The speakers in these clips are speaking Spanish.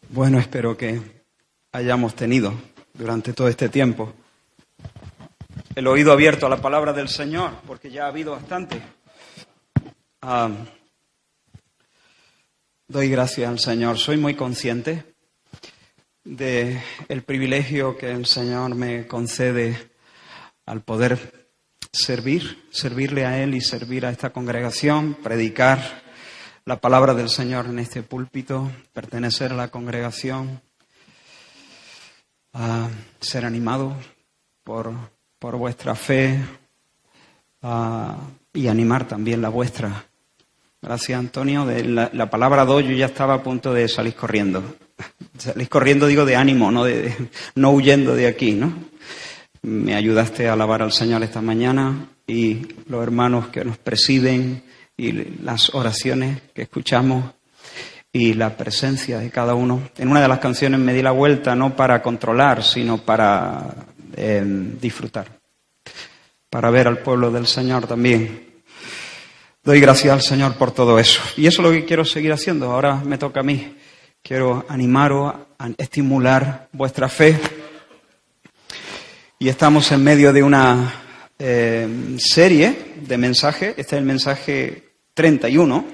Bueno, espero que hayamos tenido durante todo este tiempo el oído abierto a la palabra del Señor, porque ya ha habido bastante. Doy gracias al Señor. Soy muy consciente de el privilegio que el Señor me concede al poder servirle a Él y servir a esta congregación, predicar la palabra del Señor en este púlpito, pertenecer a la congregación, ser animado por vuestra fe y animar también la vuestra. Gracias, Antonio. De la palabra do yo ya estaba a punto de salir corriendo. Salir corriendo, digo, de ánimo, no huyendo de aquí, ¿no? Me ayudaste a alabar al Señor esta mañana y los hermanos que nos presiden y las oraciones que escuchamos y la presencia de cada uno. En una de las canciones me di la vuelta no para controlar, sino para disfrutar, para ver al pueblo del Señor también. Doy gracias al Señor por todo eso. Y eso es lo que quiero seguir haciendo. Ahora me toca a mí. Quiero animaros, a estimular vuestra fe. Y estamos en medio de una serie de mensajes. Este es el mensaje 31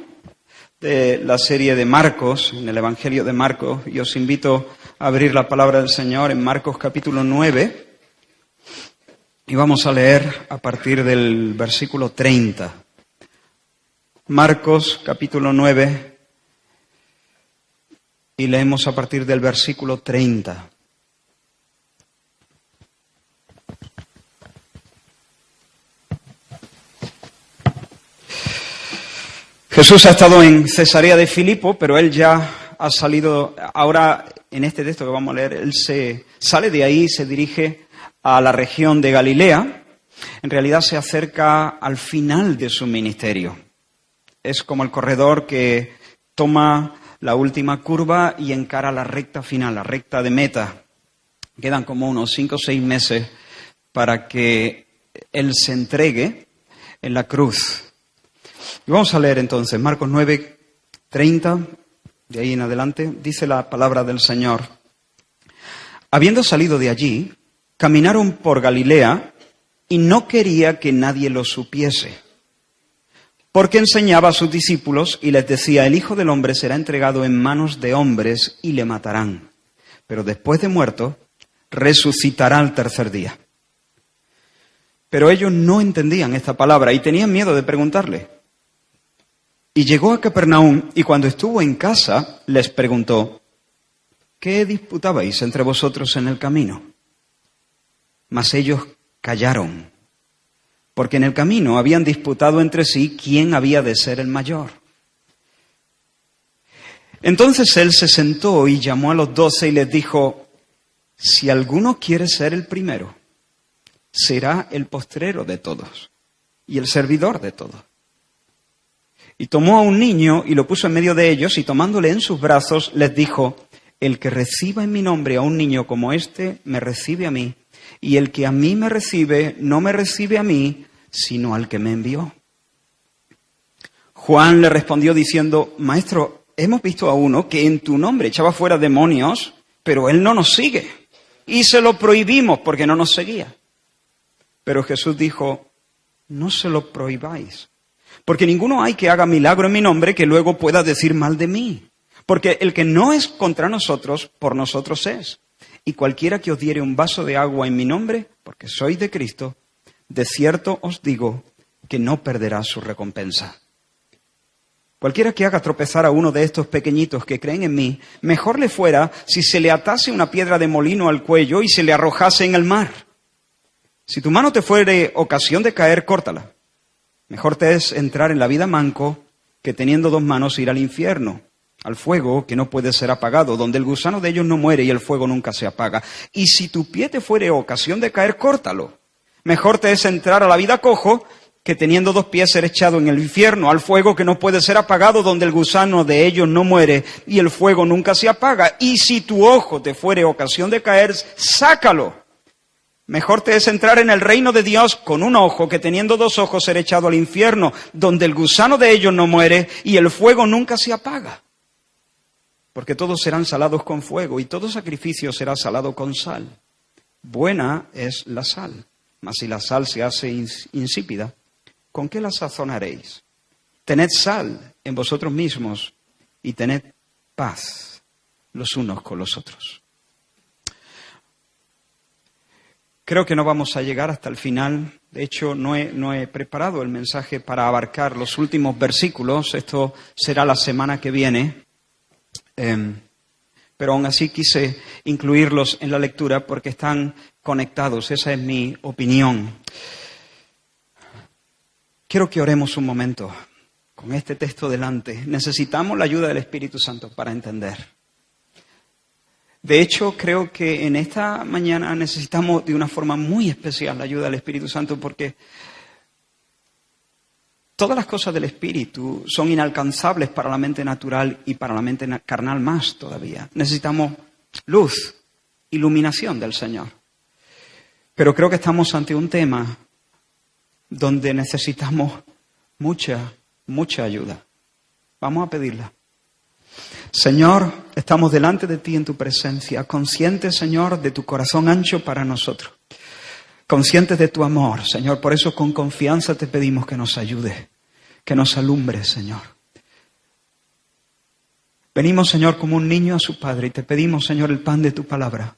de la serie de Marcos, en el Evangelio de Marcos. Y os invito a abrir la palabra del Señor en Marcos capítulo 9. Y vamos a leer a partir del versículo 30. Marcos capítulo 9 y leemos a partir del versículo 30. Jesús ha estado en Cesarea de Filipo, pero él ya ha salido, ahora en este texto que vamos a leer, él se sale de ahí y se dirige a la región de Galilea. En realidad se acerca al final de su ministerio. Es como el corredor que toma la última curva y encara la recta final, la recta de meta. Quedan como unos 5 o 6 meses para que Él se entregue en la cruz. Y vamos a leer entonces Marcos 9, 30, de ahí en adelante, dice la palabra del Señor. Habiendo salido de allí, caminaron por Galilea y no quería que nadie lo supiese, porque enseñaba a sus discípulos y les decía: el Hijo del Hombre será entregado en manos de hombres y le matarán, pero después de muerto resucitará al tercer día. Pero ellos no entendían esta palabra y tenían miedo de preguntarle. Y llegó a Capernaum y cuando estuvo en casa les preguntó: ¿qué disputabais entre vosotros en el camino? Mas ellos callaron, porque en el camino habían disputado entre sí quién había de ser el mayor. Entonces él se sentó y llamó a los 12 y les dijo: si alguno quiere ser el primero, será el postrero de todos y el servidor de todos. Y tomó a un niño y lo puso en medio de ellos y tomándole en sus brazos les dijo: el que reciba en mi nombre a un niño como este, me recibe a mí. Y el que a mí me recibe, no me recibe a mí, sino al que me envió. Juan le respondió diciendo: Maestro, hemos visto a uno que en tu nombre echaba fuera demonios, pero él no nos sigue. Y se lo prohibimos porque no nos seguía. Pero Jesús dijo: no se lo prohibáis, porque ninguno hay que haga milagro en mi nombre que luego pueda decir mal de mí. Porque el que no es contra nosotros, por nosotros es. Y cualquiera que os diere un vaso de agua en mi nombre, porque sois de Cristo, de cierto os digo que no perderá su recompensa. Cualquiera que haga tropezar a uno de estos pequeñitos que creen en mí, mejor le fuera si se le atase una piedra de molino al cuello y se le arrojase en el mar. Si tu mano te fuere ocasión de caer, córtala. Mejor te es entrar en la vida manco que teniendo 2 manos ir al infierno, al fuego que no puede ser apagado, donde el gusano de ellos no muere y el fuego nunca se apaga. Y si tu pie te fuere ocasión de caer, córtalo. Mejor te es entrar a la vida cojo que teniendo 2 pies ser echado en el infierno, al fuego que no puede ser apagado, donde el gusano de ellos no muere y el fuego nunca se apaga. Y si tu ojo te fuere ocasión de caer, sácalo. Mejor te es entrar en el reino de Dios con un ojo que teniendo 2 ojos ser echado al infierno, donde el gusano de ellos no muere y el fuego nunca se apaga. porque todos serán salados con fuego y todo sacrificio será salado con sal. Buena es la sal, mas si la sal se hace insípida, ¿con qué la sazonaréis? Tened sal en vosotros mismos y tened paz los unos con los otros. Creo que no vamos a llegar hasta el final. De hecho, no he preparado el mensaje para abarcar los últimos versículos. Esto será la semana que viene. Pero aún así quise incluirlos en la lectura porque están conectados. Esa es mi opinión. Quiero que oremos un momento con este texto delante. Necesitamos la ayuda del Espíritu Santo para entender. De hecho, creo que en esta mañana necesitamos de una forma muy especial la ayuda del Espíritu Santo porque todas las cosas del Espíritu son inalcanzables para la mente natural y para la mente carnal más todavía. Necesitamos luz, iluminación del Señor. Pero creo que estamos ante un tema donde necesitamos mucha ayuda. Vamos a pedirla. Señor, estamos delante de ti en tu presencia, conscientes, Señor, de tu corazón ancho para nosotros. Conscientes de tu amor, Señor. Por eso con confianza te pedimos que nos ayudes, que nos alumbres, Señor. Venimos, Señor, como un niño a su padre y te pedimos, Señor, el pan de tu palabra.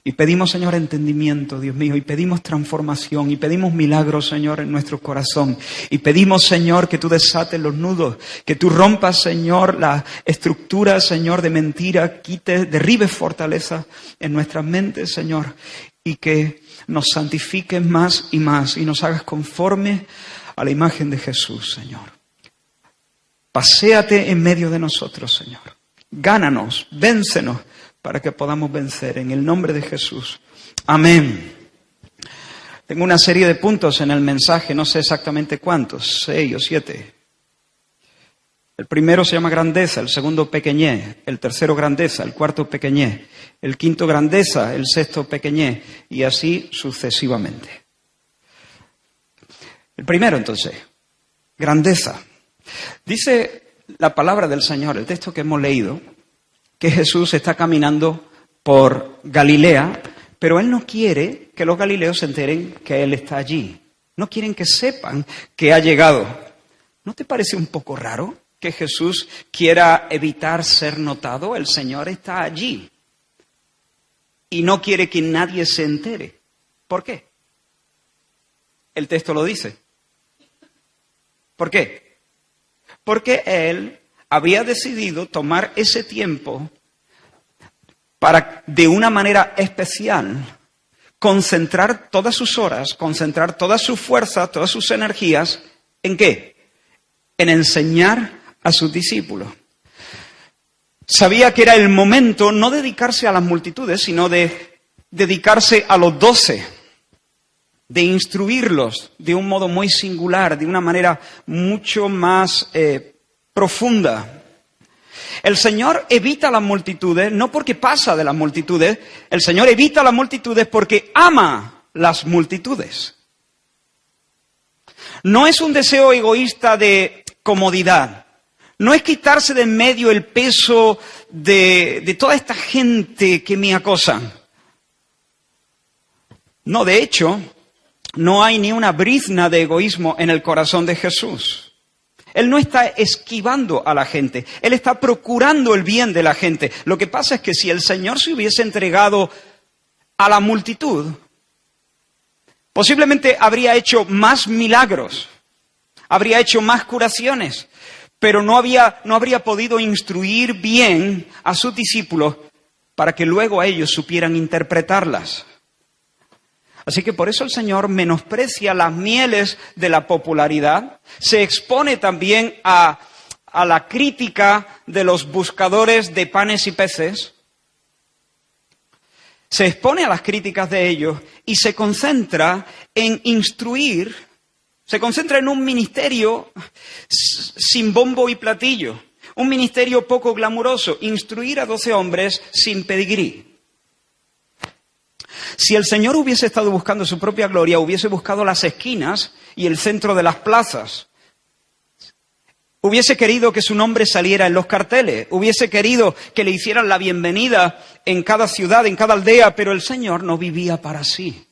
Y pedimos, Señor, entendimiento, Dios mío, y pedimos transformación, y pedimos milagros, Señor, en nuestro corazón. Y pedimos, Señor, que tú desates los nudos, que tú rompas, Señor, la estructura, Señor, de mentira, quites, derribes fortaleza en nuestras mentes, Señor, y que nos santifiques más y más, y nos hagas conforme a la imagen de Jesús, Señor. Paséate en medio de nosotros, Señor. Gánanos, véncenos, para que podamos vencer en el nombre de Jesús. Amén. Tengo una serie de puntos en el mensaje, no sé exactamente cuántos, 6 o 7. El primero se llama grandeza, el segundo pequeñez, el tercero grandeza, el cuarto pequeñez, el quinto grandeza, el sexto pequeñez y así sucesivamente. El primero entonces, grandeza. Dice la palabra del Señor, el texto que hemos leído, que Jesús está caminando por Galilea, pero Él no quiere que los galileos se enteren que Él está allí. No quieren que sepan que ha llegado. ¿No te parece un poco raro que Jesús quiera evitar ser notado? El Señor está allí y no quiere que nadie se entere. ¿Por qué? El texto lo dice. ¿Por qué? Porque Él había decidido tomar ese tiempo para, de una manera especial, concentrar todas sus horas, concentrar todas sus fuerzas, todas sus energías, ¿en qué? En enseñar a sus discípulos. Sabía que era el momento no dedicarse a las multitudes, sino de dedicarse a los 12, de instruirlos de un modo muy singular, de una manera mucho más profunda. El Señor evita las multitudes, no porque pasa de las multitudes, el Señor evita las multitudes porque ama las multitudes. No es un deseo egoísta de comodidad, no es quitarse de en medio el peso de toda esta gente que me acosan. No, de hecho, no hay ni una brizna de egoísmo en el corazón de Jesús. Él no está esquivando a la gente, Él está procurando el bien de la gente. Lo que pasa es que si el Señor se hubiese entregado a la multitud, posiblemente habría hecho más milagros, habría hecho más curaciones, pero no habría podido instruir bien a sus discípulos para que luego ellos supieran interpretarlas. Así que por eso el Señor menosprecia las mieles de la popularidad, se expone también a la crítica de los buscadores de panes y peces, se expone a las críticas de ellos y se concentra en instruir, se concentra en un ministerio sin bombo y platillo, un ministerio poco glamuroso, instruir a 12 hombres sin pedigrí. Si el Señor hubiese estado buscando su propia gloria, hubiese buscado las esquinas y el centro de las plazas. Hubiese querido que su nombre saliera en los carteles, hubiese querido que le hicieran la bienvenida en cada ciudad, en cada aldea, pero el Señor no vivía para sí.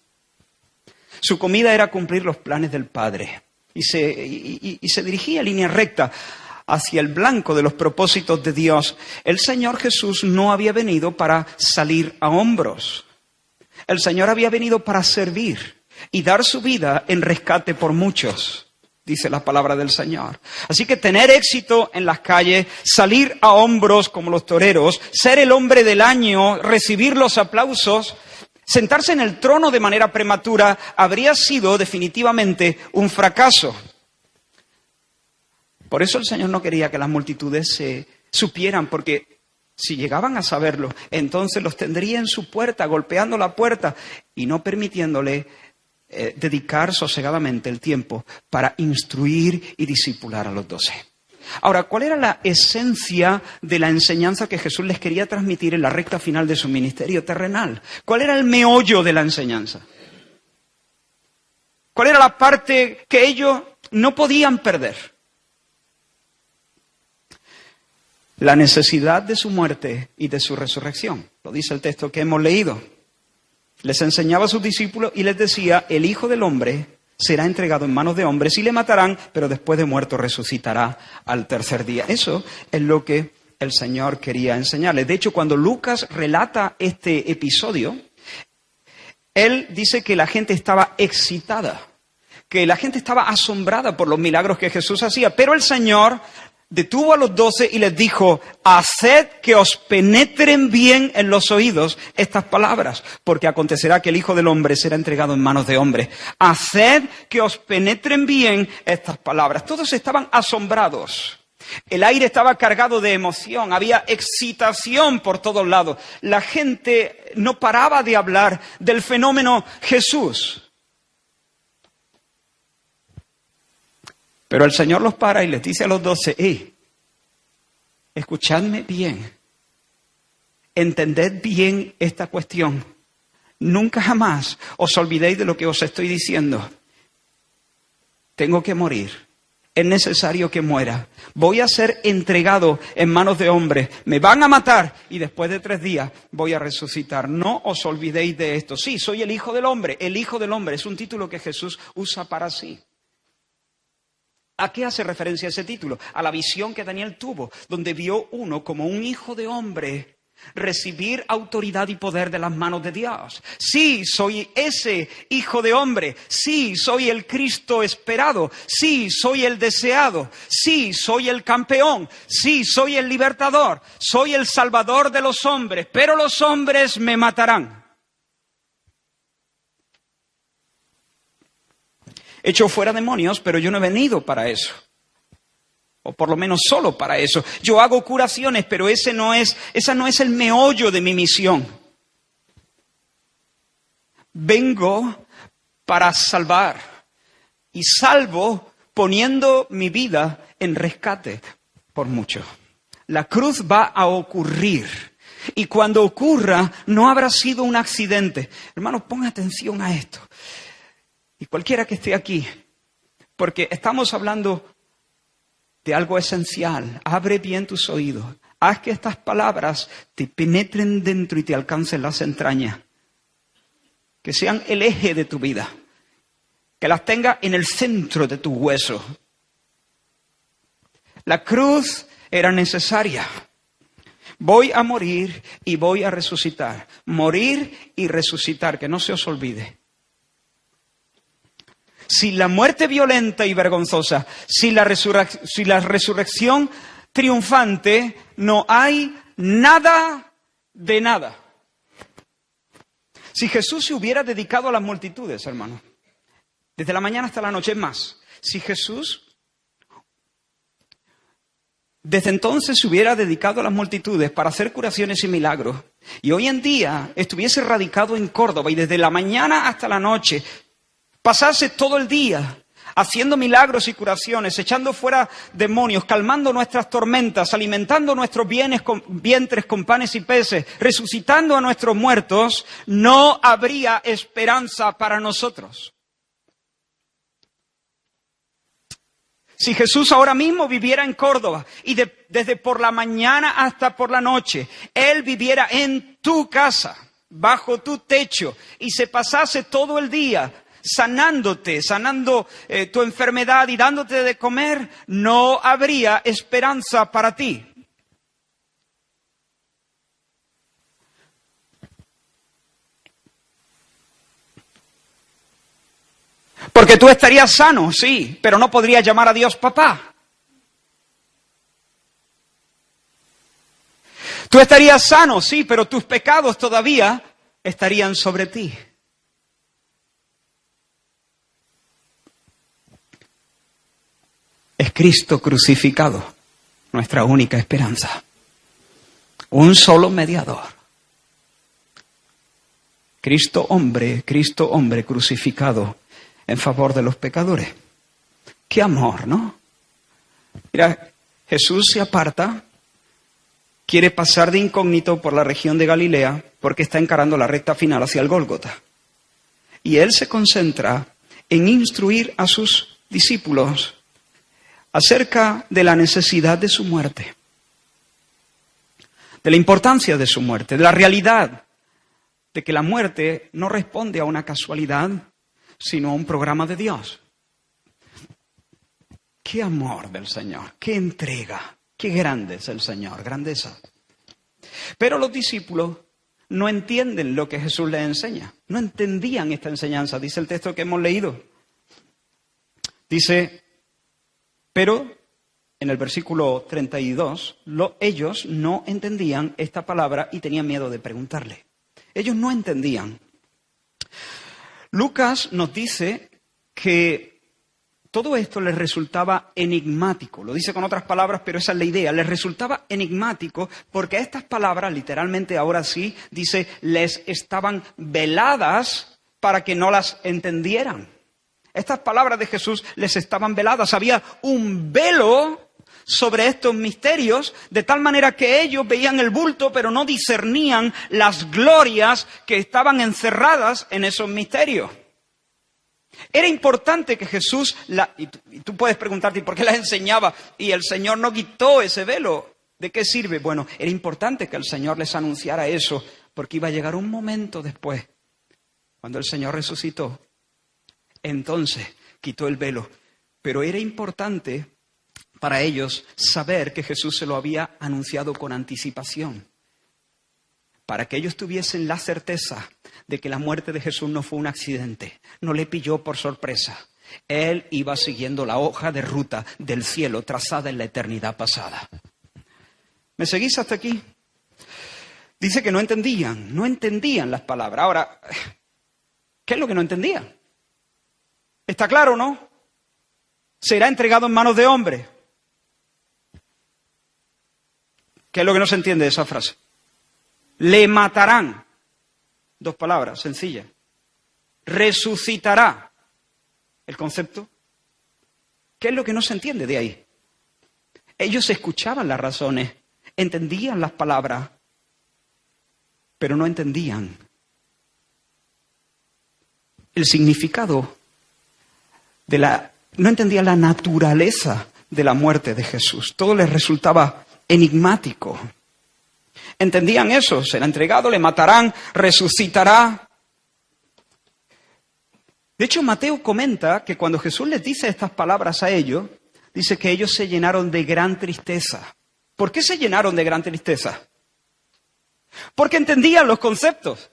Su comida era cumplir los planes del Padre y se dirigía en línea recta hacia el blanco de los propósitos de Dios. El Señor Jesús no había venido para salir a hombros. El Señor había venido para servir y dar su vida en rescate por muchos, dice la palabra del Señor. Así que tener éxito en las calles, salir a hombros como los toreros, ser el hombre del año, recibir los aplausos, sentarse en el trono de manera prematura, habría sido definitivamente un fracaso. Por eso el Señor no quería que las multitudes se supieran, porque si llegaban a saberlo, entonces los tendría en su puerta, golpeando la puerta y no permitiéndole dedicar sosegadamente el tiempo para instruir y discipular a los 12. Ahora, ¿cuál era la esencia de la enseñanza que Jesús les quería transmitir en la recta final de su ministerio terrenal? ¿Cuál era el meollo de la enseñanza? ¿Cuál era la parte que ellos no podían perder? La necesidad de su muerte y de su resurrección. Lo dice el texto que hemos leído. Les enseñaba a sus discípulos y les decía, el Hijo del Hombre será entregado en manos de hombres y le matarán, pero después de muerto resucitará al tercer día. Eso es lo que el Señor quería enseñarles. De hecho, cuando Lucas relata este episodio, él dice que la gente estaba excitada, que la gente estaba asombrada por los milagros que Jesús hacía, pero el Señor detuvo a los 12 y les dijo, haced que os penetren bien en los oídos estas palabras, porque acontecerá que el Hijo del Hombre será entregado en manos de hombres. Haced que os penetren bien estas palabras. Todos estaban asombrados. El aire estaba cargado de emoción, había excitación por todos lados. La gente no paraba de hablar del fenómeno Jesús. Pero el Señor los para y les dice a los 12, escuchadme bien, entended bien esta cuestión. Nunca jamás os olvidéis de lo que os estoy diciendo. Tengo que morir, es necesario que muera. Voy a ser entregado en manos de hombres, me van a matar y después de 3 días voy a resucitar. No os olvidéis de esto. Sí, soy el Hijo del Hombre. El Hijo del Hombre es un título que Jesús usa para sí. ¿A qué hace referencia ese título? A la visión que Daniel tuvo, donde vio uno como un hijo de hombre recibir autoridad y poder de las manos de Dios. Sí, soy ese hijo de hombre. Sí, soy el Cristo esperado. Sí, soy el deseado. Sí, soy el campeón. Sí, soy el libertador. Soy el salvador de los hombres, pero los hombres me matarán. He hecho fuera demonios, pero yo no he venido para eso. O por lo menos solo para eso. Yo hago curaciones, pero esa no es el meollo de mi misión. Vengo para salvar. Y salvo poniendo mi vida en rescate por mucho. La cruz va a ocurrir. Y cuando ocurra, no habrá sido un accidente. Hermanos, pongan atención a esto. Y cualquiera que esté aquí, porque estamos hablando de algo esencial. Abre bien tus oídos. Haz que estas palabras te penetren dentro y te alcancen las entrañas. Que sean el eje de tu vida. Que las tengas en el centro de tu hueso. La cruz era necesaria. Voy a morir y voy a resucitar. Morir y resucitar, que no se os olvide. Si la muerte violenta y vergonzosa, si la resurrección triunfante, no hay nada de nada. Si Jesús se hubiera dedicado a las multitudes, hermano, desde la mañana hasta la noche, es más, si Jesús desde entonces se hubiera dedicado a las multitudes para hacer curaciones y milagros, y hoy en día estuviese radicado en Córdoba y desde la mañana hasta la noche pasase todo el día haciendo milagros y curaciones, echando fuera demonios, calmando nuestras tormentas, alimentando nuestros vientres con panes y peces, resucitando a nuestros muertos, no habría esperanza para nosotros. Si Jesús ahora mismo viviera en Córdoba y desde por la mañana hasta por la noche, Él viviera en tu casa, bajo tu techo, y se pasase todo el día sanándote, sanando tu enfermedad y dándote de comer, no habría esperanza para ti. Porque tú estarías sano, sí, pero no podrías llamar a Dios papá. Tú estarías sano, sí, pero tus pecados todavía estarían sobre ti. Es Cristo crucificado, nuestra única esperanza. Un solo mediador. Cristo hombre crucificado en favor de los pecadores. ¡Qué amor!, ¿no? Mira, Jesús se aparta, quiere pasar de incógnito por la región de Galilea porque está encarando la recta final hacia el Gólgota. Y Él se concentra en instruir a sus discípulos acerca de la necesidad de su muerte, de la importancia de su muerte, de la realidad de que la muerte no responde a una casualidad, sino a un programa de Dios. ¡Qué amor del Señor! ¡Qué entrega! ¡Qué grande es el Señor! ¡Grandeza! Pero los discípulos no entienden lo que Jesús les enseña. No entendían esta enseñanza. Dice el texto que hemos leído. Dice, pero en el versículo 32, ellos no entendían esta palabra y tenían miedo de preguntarle. Ellos no entendían. Lucas nos dice que todo esto les resultaba enigmático. Lo dice con otras palabras, pero esa es la idea. Les resultaba enigmático porque estas palabras, literalmente ahora sí, dice, les estaban veladas para que no las entendieran. Estas palabras de Jesús les estaban veladas. Había un velo sobre estos misterios, de tal manera que ellos veían el bulto, pero no discernían las glorias que estaban encerradas en esos misterios. Era importante que Jesús, y tú puedes preguntarte, ¿por qué las enseñaba? Y el Señor no quitó ese velo. ¿De qué sirve? Bueno, era importante que el Señor les anunciara eso, porque iba a llegar un momento después, cuando el Señor resucitó. Entonces quitó el velo. Pero era importante para ellos saber que Jesús se lo había anunciado con anticipación, para que ellos tuviesen la certeza de que la muerte de Jesús no fue un accidente, no le pilló por sorpresa. Él iba siguiendo la hoja de ruta del cielo trazada en la eternidad pasada. ¿Me seguís hasta aquí? Dice que no entendían las palabras. Ahora, ¿qué es lo que no entendían? ¿Está claro, no? Será entregado en manos de hombres. ¿Qué es lo que no se entiende de esa frase? Le matarán. Dos palabras sencillas. Resucitará. ¿El concepto? ¿Qué es lo que no se entiende de ahí? Ellos escuchaban las razones, entendían las palabras, pero no entendían el significado no entendían la naturaleza de la muerte de Jesús. Todo les resultaba enigmático. ¿Entendían eso? Será entregado, le matarán, resucitará. De hecho, Mateo comenta que cuando Jesús les dice estas palabras a ellos, dice que ellos se llenaron de gran tristeza. ¿Por qué se llenaron de gran tristeza? Porque entendían los conceptos.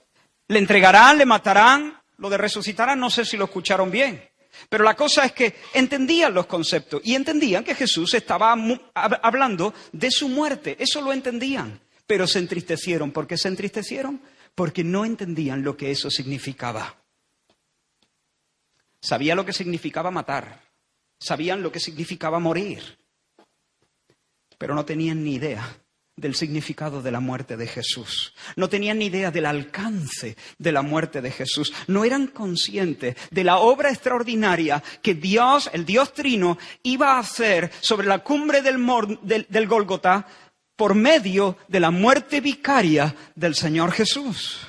Le entregarán, le matarán, lo de resucitarán, no sé si lo escucharon bien. Pero la cosa es que entendían los conceptos y entendían que Jesús estaba hablando de su muerte. Eso lo entendían, pero se entristecieron. ¿Por qué se entristecieron? Porque no entendían lo que eso significaba. Sabían lo que significaba matar, sabían lo que significaba morir, pero no tenían ni idea del significado de la muerte de Jesús. No tenían ni idea del alcance de la muerte de Jesús. No eran conscientes de la obra extraordinaria que Dios, el Dios Trino, iba a hacer sobre la cumbre del Gólgota por medio de la muerte vicaria del Señor Jesús.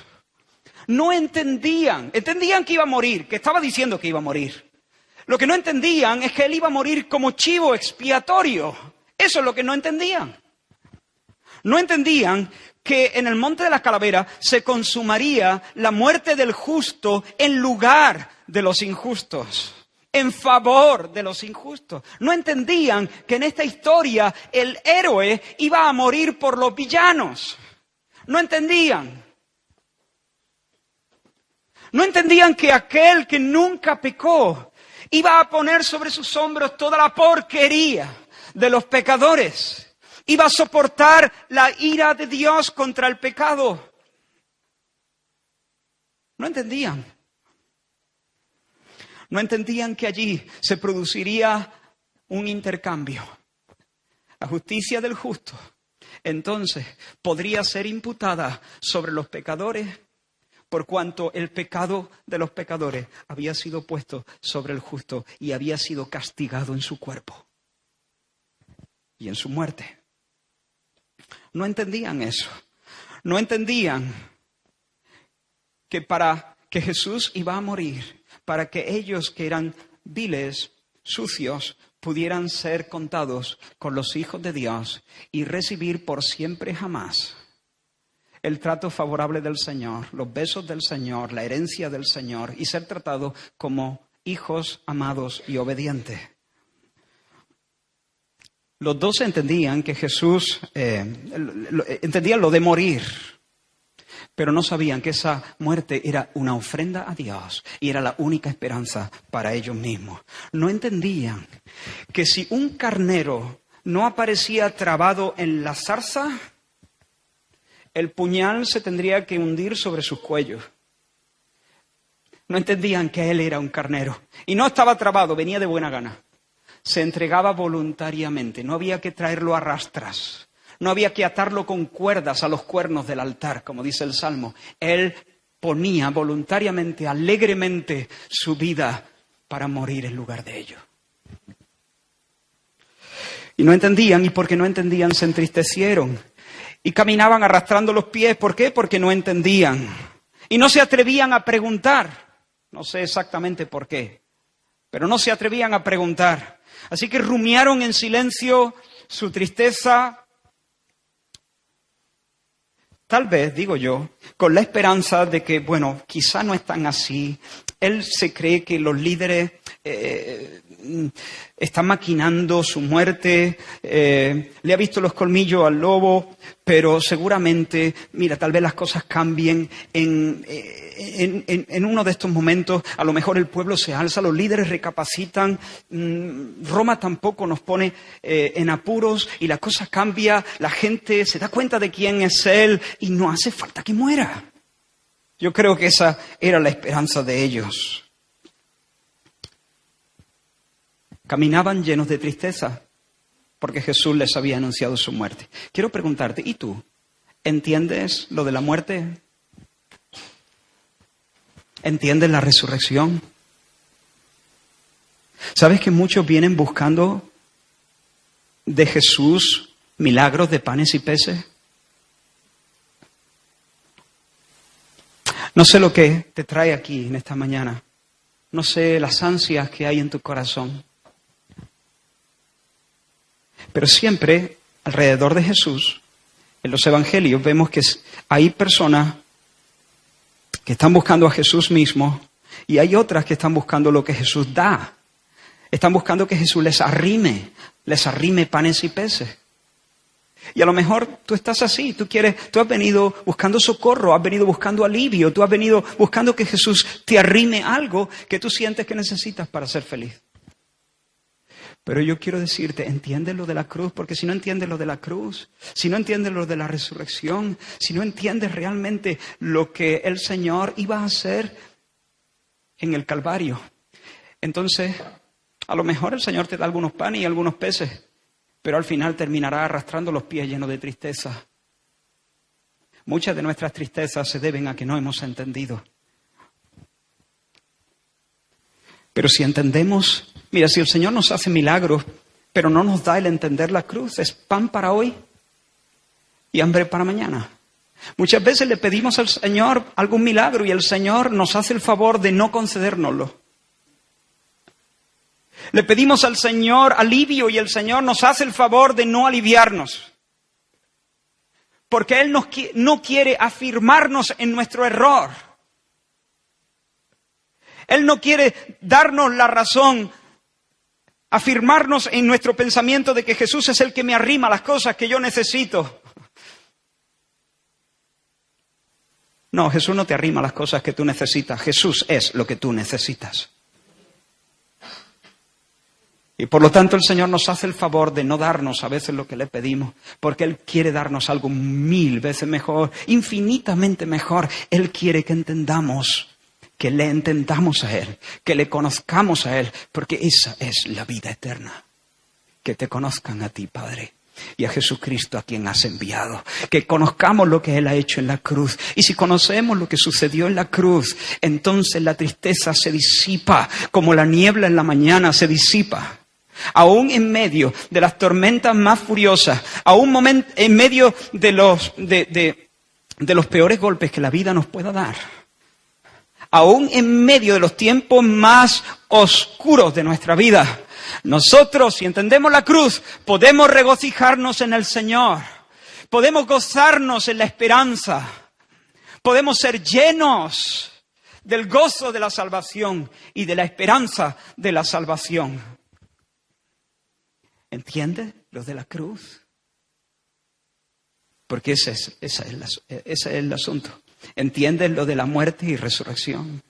No entendían que iba a morir, que estaba diciendo que iba a morir. Lo que no entendían es que Él iba a morir como chivo expiatorio. Eso es lo que no entendían. No entendían que en el Monte de las Calaveras se consumaría la muerte del justo en lugar de los injustos, en favor de los injustos. No entendían que en esta historia el héroe iba a morir por los villanos. No entendían. No entendían que aquel que nunca pecó iba a poner sobre sus hombros toda la porquería de los pecadores. Iba a soportar la ira de Dios contra el pecado. No entendían. No entendían que allí se produciría un intercambio. La justicia del justo, entonces, podría ser imputada sobre los pecadores, por cuanto el pecado de los pecadores había sido puesto sobre el justo y había sido castigado en su cuerpo y en su muerte. No entendían eso. No entendían que para que Jesús iba a morir, para que ellos que eran viles, sucios, pudieran ser contados con los hijos de Dios y recibir por siempre jamás el trato favorable del Señor, los besos del Señor, la herencia del Señor y ser tratados como hijos amados y obedientes. Los 12 entendían que Jesús, entendían lo de morir, pero no sabían que esa muerte era una ofrenda a Dios y era la única esperanza para ellos mismos. No entendían que si un carnero no aparecía trabado en la zarza, el puñal se tendría que hundir sobre sus cuellos. No entendían que Él era un carnero y no estaba trabado, venía de buena gana. Se entregaba voluntariamente, no había que traerlo a rastras, no había que atarlo con cuerdas a los cuernos del altar, como dice el Salmo. Él ponía voluntariamente, alegremente su vida para morir en lugar de ellos. Y no entendían, y porque no entendían se entristecieron y caminaban arrastrando los pies. ¿Por qué? Porque no entendían y no se atrevían a preguntar. No sé exactamente por qué, pero no se atrevían a preguntar. Así que rumiaron en silencio su tristeza, tal vez, digo yo, con la esperanza de que, bueno, quizá no es tan así. Él se cree que los líderes están maquinando su muerte, le ha visto los colmillos al lobo, pero seguramente, mira, tal vez las cosas cambien en uno de estos momentos. A lo mejor el pueblo se alza, los líderes recapacitan, Roma tampoco nos pone en apuros y la cosa cambia, la gente se da cuenta de quién es Él y no hace falta que muera. Yo creo que esa era la esperanza de ellos. Caminaban llenos de tristeza porque Jesús les había anunciado su muerte. Quiero preguntarte, ¿y tú? ¿Entiendes lo de la muerte? ¿Entiendes la resurrección? ¿Sabes que muchos vienen buscando de Jesús milagros de panes y peces? No sé lo que te trae aquí en esta mañana. No sé las ansias que hay en tu corazón. Pero siempre, alrededor de Jesús, en los evangelios vemos que hay personas que están buscando a Jesús mismo y hay otras que están buscando lo que Jesús da. Están buscando que Jesús les arrime panes y peces. Y a lo mejor tú estás así, tú has venido buscando socorro, has venido buscando alivio, tú has venido buscando que Jesús te arrime algo que tú sientes que necesitas para ser feliz. Pero yo quiero decirte, entiende lo de la cruz, porque si no entiendes lo de la cruz, si no entiendes lo de la resurrección, si no entiendes realmente lo que el Señor iba a hacer en el Calvario, entonces a lo mejor el Señor te da algunos panes y algunos peces, pero al final terminará arrastrando los pies llenos de tristeza. Muchas de nuestras tristezas se deben a que no hemos entendido. Pero si entendemos, mira, si el Señor nos hace milagros, pero no nos da el entender la cruz, es pan para hoy y hambre para mañana. Muchas veces le pedimos al Señor algún milagro y el Señor nos hace el favor de no concedérnoslo. Le pedimos al Señor alivio y el Señor nos hace el favor de no aliviarnos. Porque Él no quiere afirmarnos en nuestro error. Él no quiere darnos la razón, afirmarnos en nuestro pensamiento de que Jesús es el que me arrima las cosas que yo necesito. No, Jesús no te arrima las cosas que tú necesitas. Jesús es lo que tú necesitas. Y por lo tanto el Señor nos hace el favor de no darnos a veces lo que le pedimos, porque Él quiere darnos algo 1000 veces mejor, infinitamente mejor. Él quiere que entendamos, que le entendamos a Él, que le conozcamos a Él, porque esa es la vida eterna. Que te conozcan a ti, Padre, y a Jesucristo a quien has enviado. Que conozcamos lo que Él ha hecho en la cruz. Y si conocemos lo que sucedió en la cruz, entonces la tristeza se disipa, como la niebla en la mañana se disipa. Aún en medio de las tormentas más furiosas, aún en medio de los peores golpes que la vida nos pueda dar, aún en medio de los tiempos más oscuros de nuestra vida, nosotros, si entendemos la cruz, podemos regocijarnos en el Señor, podemos gozarnos en la esperanza, podemos ser llenos del gozo de la salvación y de la esperanza de la salvación. ¿Entiendes lo de la cruz? Porque ese es el asunto. ¿Entiendes lo de la muerte y resurrección?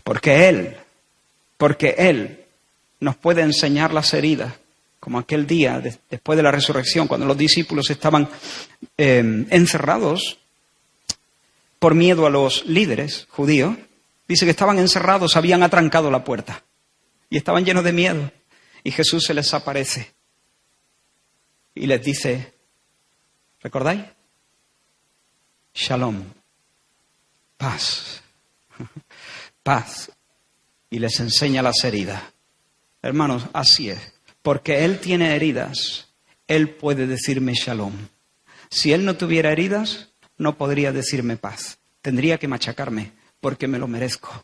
Porque Él nos puede enseñar las heridas, como aquel día después de la resurrección, cuando los discípulos estaban encerrados por miedo a los líderes judíos. Dice que estaban encerrados, habían atrancado la puerta y estaban llenos de miedo. Y Jesús se les aparece y les dice, ¿recordáis? Shalom, paz, paz. Y les enseña las heridas. Hermanos, así es. Porque Él tiene heridas, Él puede decirme shalom. Si Él no tuviera heridas, no podría decirme paz. Tendría que machacarme. Porque me lo merezco.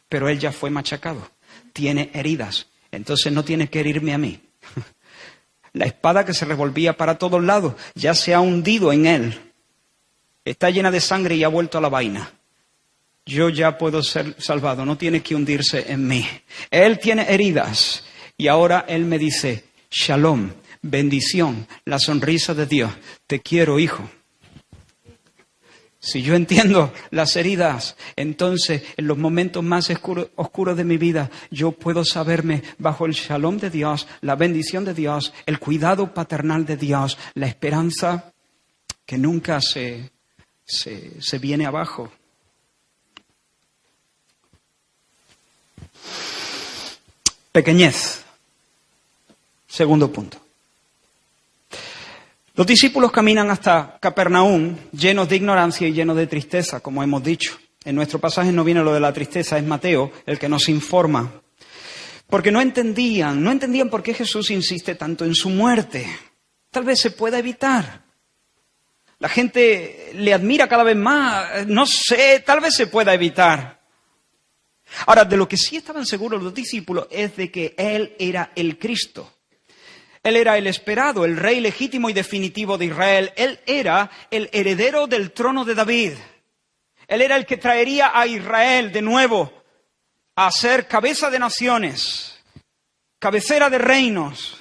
Pero Él ya fue machacado. Tiene heridas. Entonces no tiene que herirme a mí. La espada que se revolvía para todos lados ya se ha hundido en Él. Está llena de sangre y ha vuelto a la vaina. Yo ya puedo ser salvado. No tiene que hundirse en mí. Él tiene heridas. Y ahora Él me dice, shalom, bendición, la sonrisa de Dios. Te quiero, hijo. Si yo entiendo las heridas, entonces en los momentos más oscuros de mi vida, yo puedo saberme bajo el shalom de Dios, la bendición de Dios, el cuidado paternal de Dios, la esperanza que nunca se viene abajo. Pequeñez. Segundo punto. Los discípulos caminan hasta Capernaum llenos de ignorancia y llenos de tristeza, como hemos dicho. En nuestro pasaje no viene lo de la tristeza, es Mateo el que nos informa. Porque no entendían por qué Jesús insiste tanto en su muerte. Tal vez se pueda evitar. La gente le admira cada vez más, no sé, tal vez se pueda evitar. Ahora, de lo que sí estaban seguros los discípulos es de que Él era el Cristo. Él era el esperado, el rey legítimo y definitivo de Israel. Él era el heredero del trono de David. Él era el que traería a Israel de nuevo a ser cabeza de naciones, cabecera de reinos.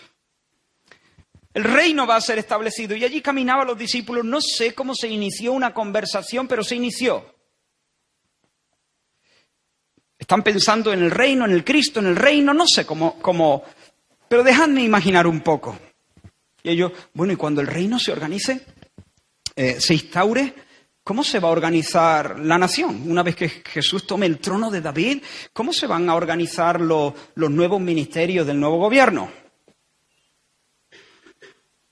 El reino va a ser establecido. Y allí caminaban los discípulos. No sé cómo se inició una conversación, pero se inició. Están pensando en el reino, en el Cristo, en el reino, no sé cómo. Pero dejadme imaginar un poco. Y ellos, bueno, y cuando el reino se organice, se instaure, ¿cómo se va a organizar la nación? Una vez que Jesús tome el trono de David, ¿cómo se van a organizar los nuevos ministerios del nuevo gobierno?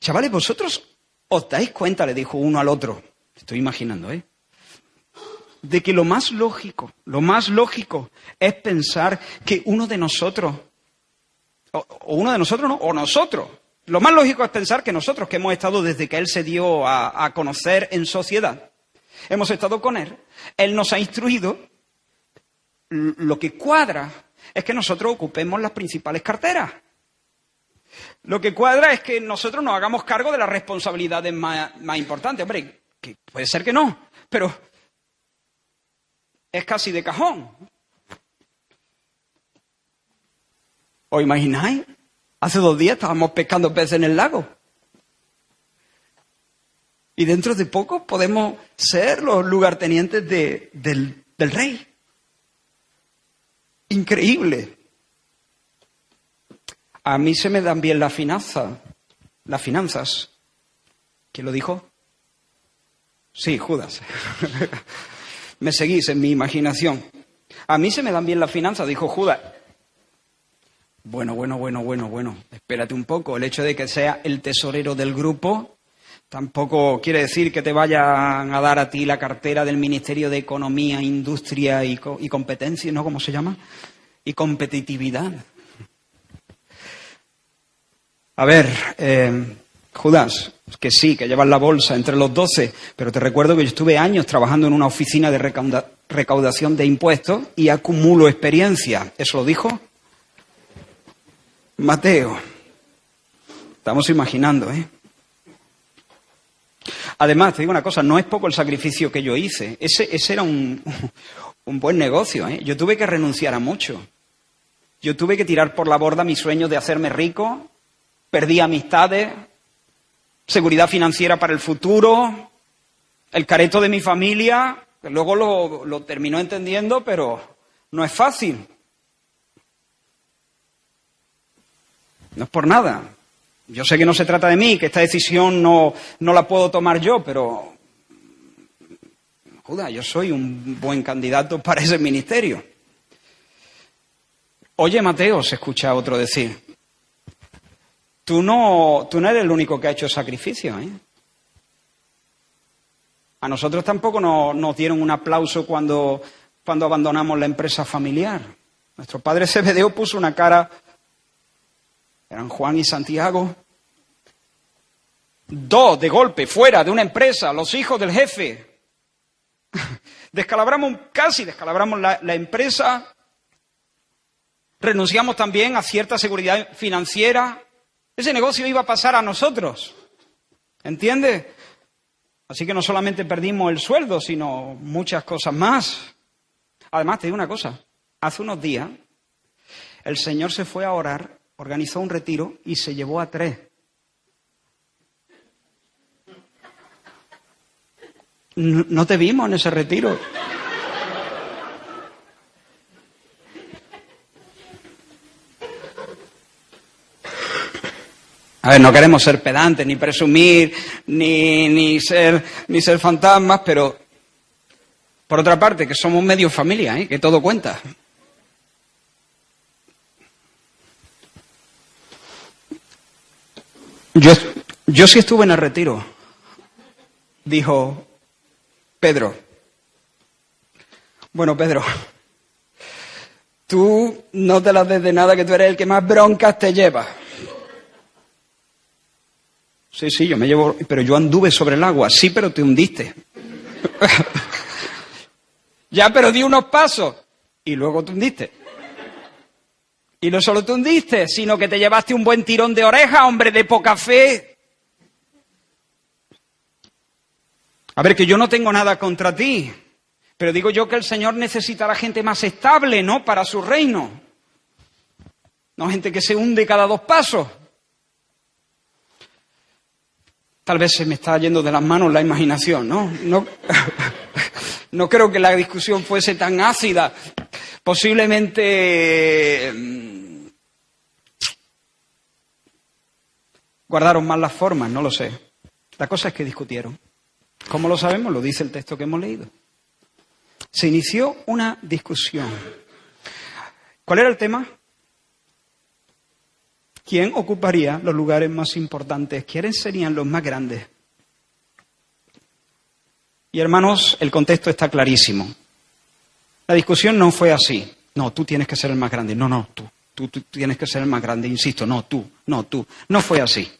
Chavales, vosotros os dais cuenta, le dijo uno al otro, estoy imaginando, de que lo más lógico es pensar que uno de nosotros, o nosotros. Lo más lógico es pensar que nosotros, que hemos estado desde que Él se dio a conocer en sociedad, hemos estado con Él, Él nos ha instruido. Lo que cuadra es que nosotros ocupemos las principales carteras. Lo que cuadra es que nosotros nos hagamos cargo de las responsabilidades más importantes. Hombre, que puede ser que no, pero es casi de cajón. ¿Os imagináis? Hace 2 días estábamos pescando peces en el lago. Y dentro de poco podemos ser los lugartenientes del rey. Increíble. A mí se me dan bien las finanzas. ¿Quién lo dijo? Sí, Judas. Me seguís en mi imaginación. A mí se me dan bien las finanzas, dijo Judas. Bueno. Espérate un poco. El hecho de que sea el tesorero del grupo tampoco quiere decir que te vayan a dar a ti la cartera del Ministerio de Economía, Industria y Competencia, ¿no? ¿Cómo se llama? Y competitividad. A ver, Judas, que sí, que llevas la bolsa entre los 12, pero te recuerdo que yo estuve años trabajando en una oficina de recaudación de impuestos y acumulo experiencia. ¿Eso lo dijo Mateo? Estamos imaginando, ¿eh? Además, te digo una cosa, no es poco el sacrificio que yo hice. Ese era un buen negocio, ¿eh? Yo tuve que renunciar a mucho. Yo tuve que tirar por la borda mis sueños de hacerme rico, perdí amistades, seguridad financiera para el futuro, el careto de mi familia, que luego lo terminó entendiendo, pero no es fácil. No es por nada. Yo sé que no se trata de mí, que esta decisión no la puedo tomar yo, pero, Judas, yo soy un buen candidato para ese ministerio. Oye, Mateo, se escucha a otro decir, tú no eres el único que ha hecho sacrificio, ¿eh? A nosotros tampoco nos dieron un aplauso cuando abandonamos la empresa familiar. Nuestro padre Zebedeo puso una cara. Eran Juan y Santiago. 2 de golpe, fuera de una empresa, los hijos del jefe. Descalabramos la empresa. Renunciamos también a cierta seguridad financiera. Ese negocio iba a pasar a nosotros. ¿Entiendes? Así que no solamente perdimos el sueldo, sino muchas cosas más. Además, te digo una cosa. Hace unos días, el Señor se fue a orar, organizó un retiro y se llevó a 3. No te vimos en ese retiro. A ver, no queremos ser pedantes, ni presumir, ni ser fantasmas, pero por otra parte, que somos medio familia, que todo cuenta. Yo sí estuve en el retiro, dijo Pedro. Bueno, Pedro, tú no te las des de nada, que tú eres el que más broncas te lleva. Sí, yo me llevo, pero yo anduve sobre el agua. Sí, pero te hundiste. Ya, pero di unos pasos y luego te hundiste. Y no solo te hundiste, sino que te llevaste un buen tirón de oreja, hombre de poca fe. A ver, que yo no tengo nada contra ti, pero digo yo que el Señor necesita a la gente más estable, ¿no? Para su reino. No gente que se hunde cada 2 pasos. Tal vez se me está yendo de las manos la imaginación, ¿no? No creo que la discusión fuese tan ácida. Posiblemente guardaron mal las formas, no lo sé. La cosa es que discutieron. ¿Cómo lo sabemos? Lo dice el texto que hemos leído. Se inició una discusión. ¿Cuál era el tema? ¿Quién ocuparía los lugares más importantes? ¿Quiénes serían los más grandes? Y hermanos, el contexto está clarísimo. La discusión no fue así. No, tú tienes que ser el más grande. No, tú tienes que ser el más grande. Insisto, no, tú. No fue así.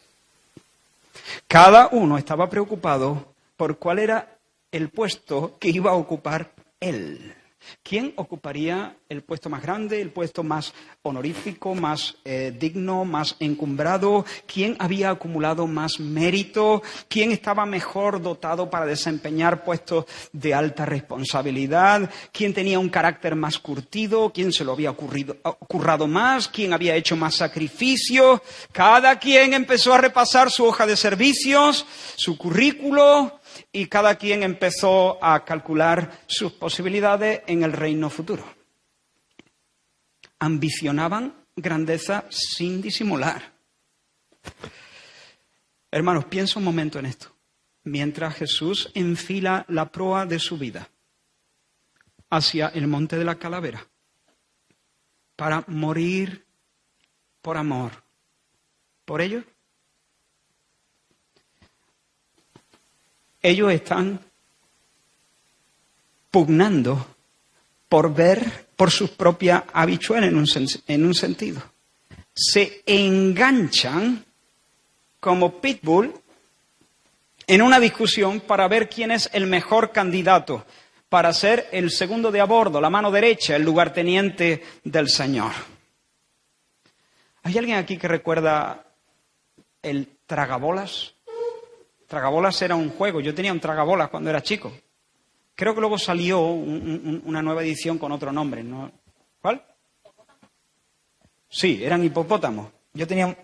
Cada uno estaba preocupado por cuál era el puesto que iba a ocupar él. ¿Quién ocuparía el puesto más grande, el puesto más honorífico, más digno, más encumbrado? ¿Quién había acumulado más mérito? ¿Quién estaba mejor dotado para desempeñar puestos de alta responsabilidad? ¿Quién tenía un carácter más curtido? ¿Quién se lo había currado más? ¿Quién había hecho más sacrificios? Cada quien empezó a repasar su hoja de servicios, su currículo, y cada quien empezó a calcular sus posibilidades en el reino futuro. Ambicionaban grandeza sin disimular. Hermanos, piensa un momento en esto. Mientras Jesús enfila la proa de su vida hacia el monte de la calavera para morir por amor, ¿por ellos? Ellos están pugnando por ver por sus propias habichuelas en un sentido. Se enganchan como pitbull en una discusión para ver quién es el mejor candidato para ser el segundo de a bordo, la mano derecha, el lugarteniente del Señor. ¿Hay alguien aquí que recuerda el tragabolas? Tragabolas era un juego. Yo tenía un tragabolas cuando era chico. Creo que luego salió una nueva edición con otro nombre, ¿no? ¿Cuál? Sí, eran hipopótamos. Yo tenía,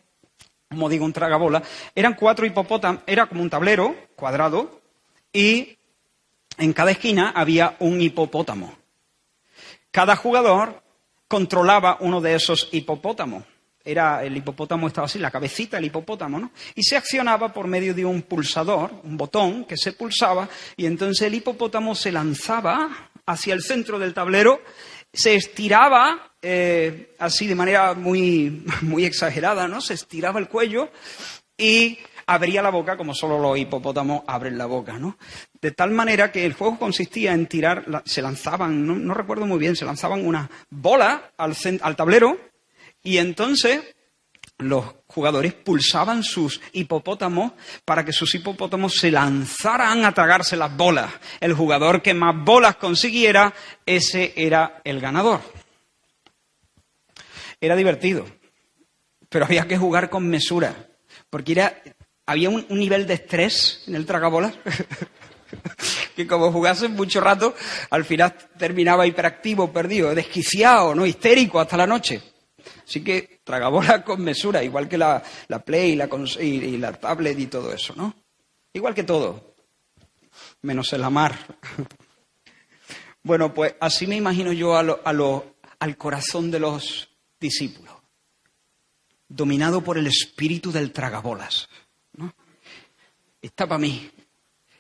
como digo, un tragabolas. Eran 4 hipopótamos, era como un tablero cuadrado y en cada esquina había un hipopótamo. Cada jugador controlaba uno de esos hipopótamos. El hipopótamo estaba así, la cabecita del hipopótamo, ¿no? Y se accionaba por medio de un pulsador, un botón que se pulsaba, y entonces el hipopótamo se lanzaba hacia el centro del tablero, se estiraba así de manera muy, muy exagerada, ¿no? Se estiraba el cuello y abría la boca como solo los hipopótamos abren la boca, ¿no? De tal manera que el juego consistía en tirar, se lanzaban, no recuerdo muy bien, se lanzaban una bola al tablero. Y entonces los jugadores pulsaban sus hipopótamos para que sus hipopótamos se lanzaran a tragarse las bolas. El jugador que más bolas consiguiera, ese era el ganador. Era divertido, pero había que jugar con mesura, porque había un nivel de estrés en el tragabolas que como jugasen mucho rato, al final terminaba hiperactivo, perdido, desquiciado, ¿no? Histérico hasta la noche. Así que tragabolas con mesura, igual que la Play y la tablet y todo eso, ¿no? Igual que todo, menos el amar. Bueno, pues así me imagino yo al corazón de los discípulos, dominado por el espíritu del tragabolas, ¿no? Está para mí,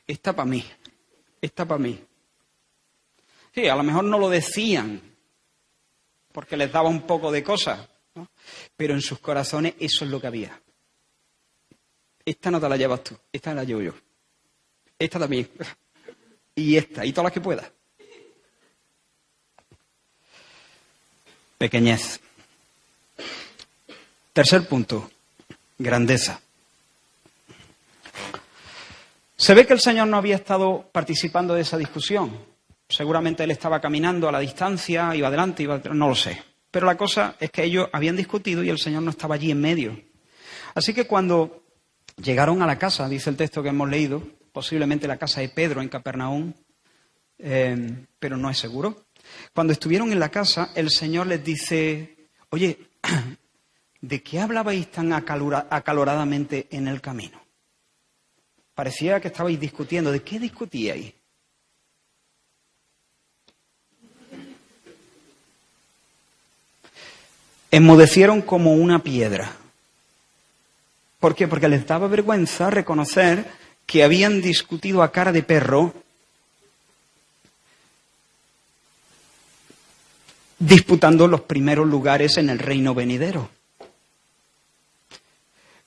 está para mí, está para mí. Sí, a lo mejor no lo decían, porque les daba un poco de cosas, ¿no? Pero en sus corazones eso es lo que había. Esta no te la llevas tú, esta la llevo yo. Esta también. Y esta, y todas las que puedas. Pequeñez. Tercer punto, grandeza. Se ve que el Señor no había estado participando de esa discusión. Seguramente él estaba caminando a la distancia, iba adelante, iba atrás, no lo sé. Pero la cosa es que ellos habían discutido y el Señor no estaba allí en medio. Así que cuando llegaron a la casa, dice el texto que hemos leído, posiblemente la casa de Pedro en Capernaum, pero no es seguro. Cuando estuvieron en la casa, el Señor les dice, oye, ¿de qué hablabais tan acaloradamente en el camino? Parecía que estabais discutiendo. ¿De qué discutíais? Enmudecieron como una piedra. ¿Por qué? Porque les daba vergüenza reconocer que habían discutido a cara de perro, disputando los primeros lugares en el reino venidero.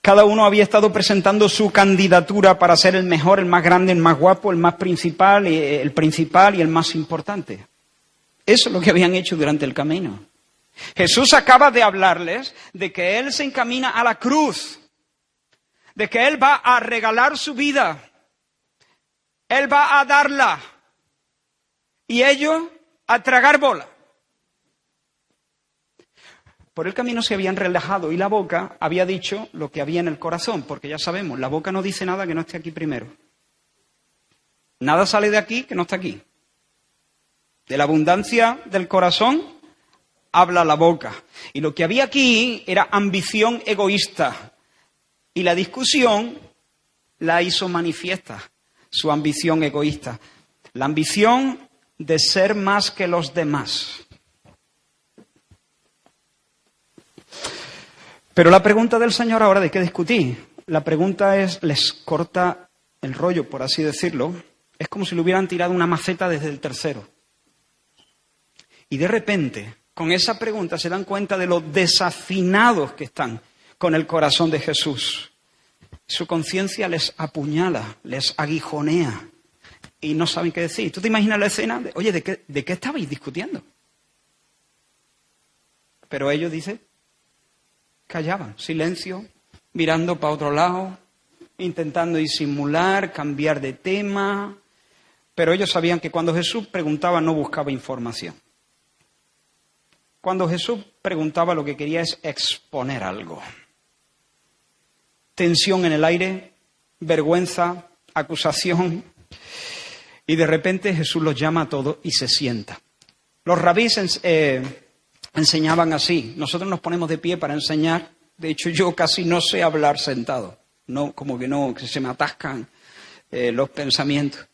Cada uno había estado presentando su candidatura para ser el mejor, el más grande, el más guapo, el más principal y el más importante. Eso es lo que habían hecho durante el camino. Jesús acaba de hablarles de que Él se encamina a la cruz, de que Él va a regalar su vida Él va a darla. Y ellos a tragar bola. Por el camino se habían relajado y la boca había dicho lo que había en el corazón, porque ya sabemos, la boca no dice nada que no esté aquí primero. Nada sale de aquí que no está aquí. De la abundancia del corazón habla la boca. Y lo que había aquí era ambición egoísta. Y la discusión la hizo manifiesta, su ambición egoísta. La ambición de ser más que los demás. Pero la pregunta del Señor ahora, ¿de qué discutir? La pregunta es, les corta el rollo, por así decirlo. Es como si le hubieran tirado una maceta desde el tercero. Y de repente, con esa pregunta se dan cuenta de lo desafinados que están con el corazón de Jesús. Su conciencia les apuñala, les aguijonea y no saben qué decir. ¿Tú te imaginas la escena? Oye, ¿de qué estabais discutiendo? Pero ellos dicen, callaban, silencio, mirando para otro lado, intentando disimular, cambiar de tema. Pero ellos sabían que cuando Jesús preguntaba no buscaba información. Cuando Jesús preguntaba lo que quería es exponer algo. Tensión en el aire, vergüenza, acusación. Y de repente Jesús los llama a todos y se sienta. Los rabís enseñaban así. Nosotros nos ponemos de pie para enseñar. De hecho, yo casi no sé hablar sentado. No, como que se me atascan los pensamientos.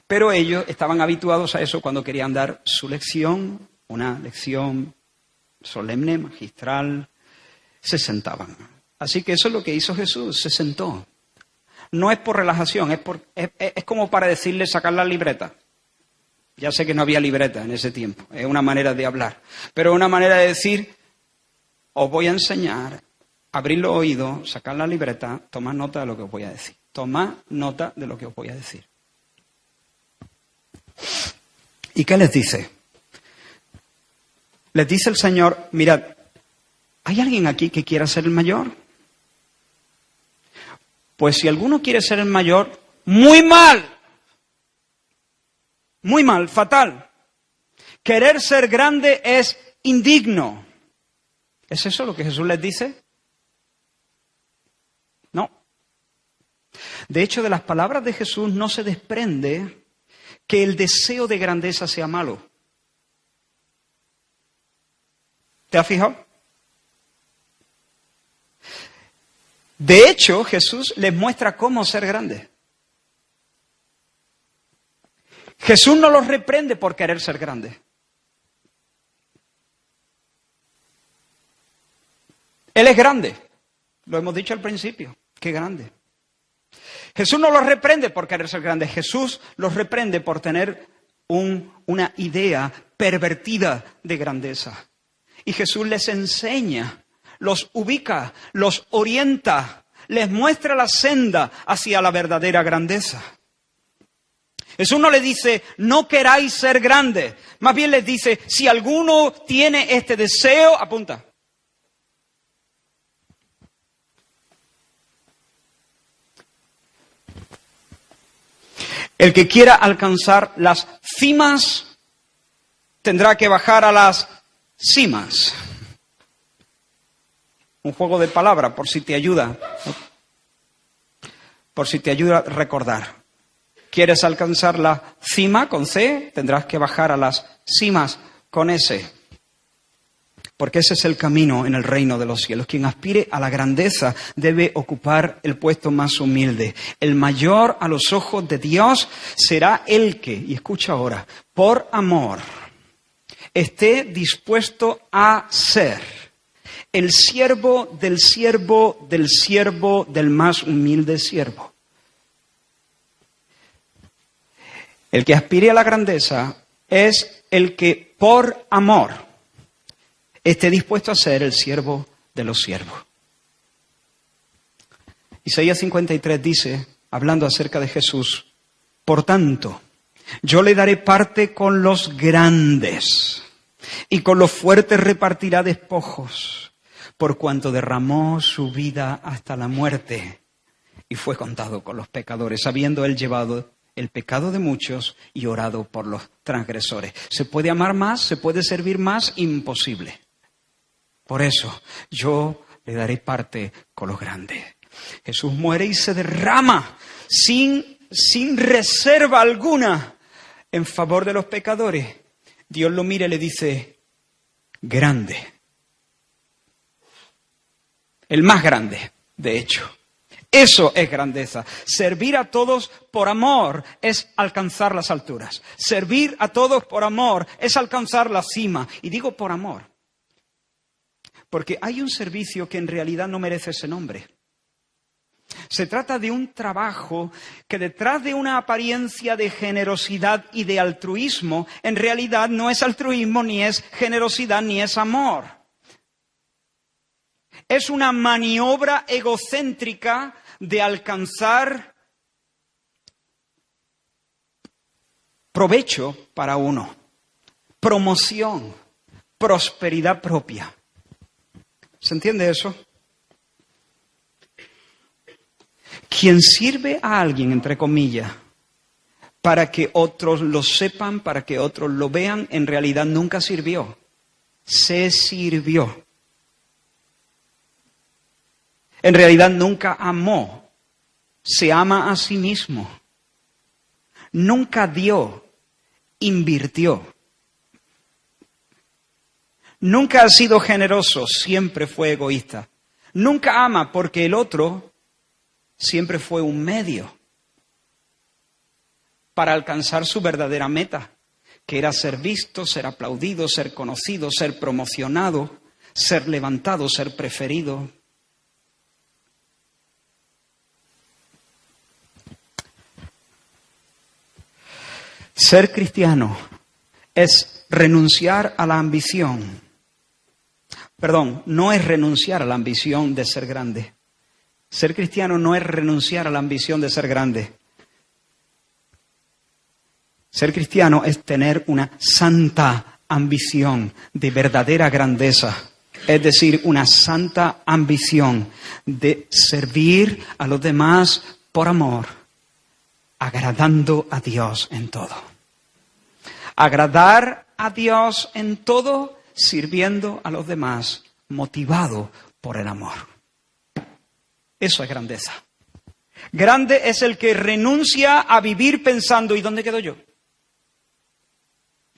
Pero ellos estaban habituados a eso cuando querían dar su lección, una lección solemne, magistral, se sentaban. Así que eso es lo que hizo Jesús, se sentó. No es por relajación, es como para decirle sacar la libreta. Ya sé que no había libreta en ese tiempo, es una manera de hablar. Pero es una manera de decir, os voy a enseñar, abrir los oídos, sacar la libreta, tomad nota de lo que os voy a decir. Tomad nota de lo que os voy a decir. ¿Y qué les dice? Les dice el Señor, mirad, ¿hay alguien aquí que quiera ser el mayor? Pues si alguno quiere ser el mayor, muy mal, fatal. Querer ser grande es indigno. ¿Es eso lo que Jesús les dice? No. De hecho, de las palabras de Jesús no se desprende que el deseo de grandeza sea malo. ¿Te has fijado? De hecho, Jesús les muestra cómo ser grande. Jesús no los reprende por querer ser grande. Él es grande. Lo hemos dicho al principio. ¡Qué grande! Jesús no los reprende por querer ser grande. Jesús los reprende por tener una idea pervertida de grandeza. Y Jesús les enseña, los ubica, los orienta, les muestra la senda hacia la verdadera grandeza. Jesús no les dice, no queráis ser grandes. Más bien les dice, si alguno tiene este deseo, apunta. El que quiera alcanzar las cimas tendrá que bajar a las cimas. Un juego de palabras, por si te ayuda. Por si te ayuda a recordar. ¿Quieres alcanzar la cima con C? Tendrás que bajar a las cimas con S. Porque ese es el camino en el reino de los cielos. Quien aspire a la grandeza debe ocupar el puesto más humilde. El mayor a los ojos de Dios será el que, y escucha ahora, por amor, esté dispuesto a ser el siervo del siervo del siervo del más humilde siervo. El que aspire a la grandeza es el que por amor esté dispuesto a ser el siervo de los siervos. Isaías 53 dice, hablando acerca de Jesús, por tanto, yo le daré parte con los grandes y con los fuertes repartirá despojos, por cuanto derramó su vida hasta la muerte y fue contado con los pecadores, habiendo él llevado el pecado de muchos y orado por los transgresores. ¿Se puede amar más? ¿Se puede servir más? Imposible. Por eso, yo le daré parte con los grandes. Jesús muere y se derrama sin reserva alguna en favor de los pecadores. Dios lo mira y le dice, grande. El más grande, de hecho. Eso es grandeza. Servir a todos por amor es alcanzar las alturas. Servir a todos por amor es alcanzar la cima. Y digo por amor, porque hay un servicio que en realidad no merece ese nombre. Se trata de un trabajo que detrás de una apariencia de generosidad y de altruismo, en realidad no es altruismo, ni es generosidad, ni es amor. Es una maniobra egocéntrica de alcanzar provecho para uno, promoción, prosperidad propia. ¿Se entiende eso? Quien sirve a alguien, entre comillas, para que otros lo sepan, para que otros lo vean, en realidad nunca sirvió. Se sirvió. En realidad nunca amó. Se ama a sí mismo. Nunca dio. Invirtió. Nunca ha sido generoso. Siempre fue egoísta. Nunca ama porque el otro siempre fue un medio para alcanzar su verdadera meta, que era ser visto, ser aplaudido, ser conocido, ser promocionado, ser levantado, ser preferido. Ser cristiano es renunciar a la ambición. Perdón, no es renunciar a la ambición de ser grande. Ser cristiano no es renunciar a la ambición de ser grande. Ser cristiano es tener una santa ambición de verdadera grandeza. Es decir, una santa ambición de servir a los demás por amor, agradando a Dios en todo. Agradar a Dios en todo, sirviendo a los demás, motivado por el amor. Eso es grandeza. Grande es el que renuncia a vivir pensando, ¿y dónde quedo yo?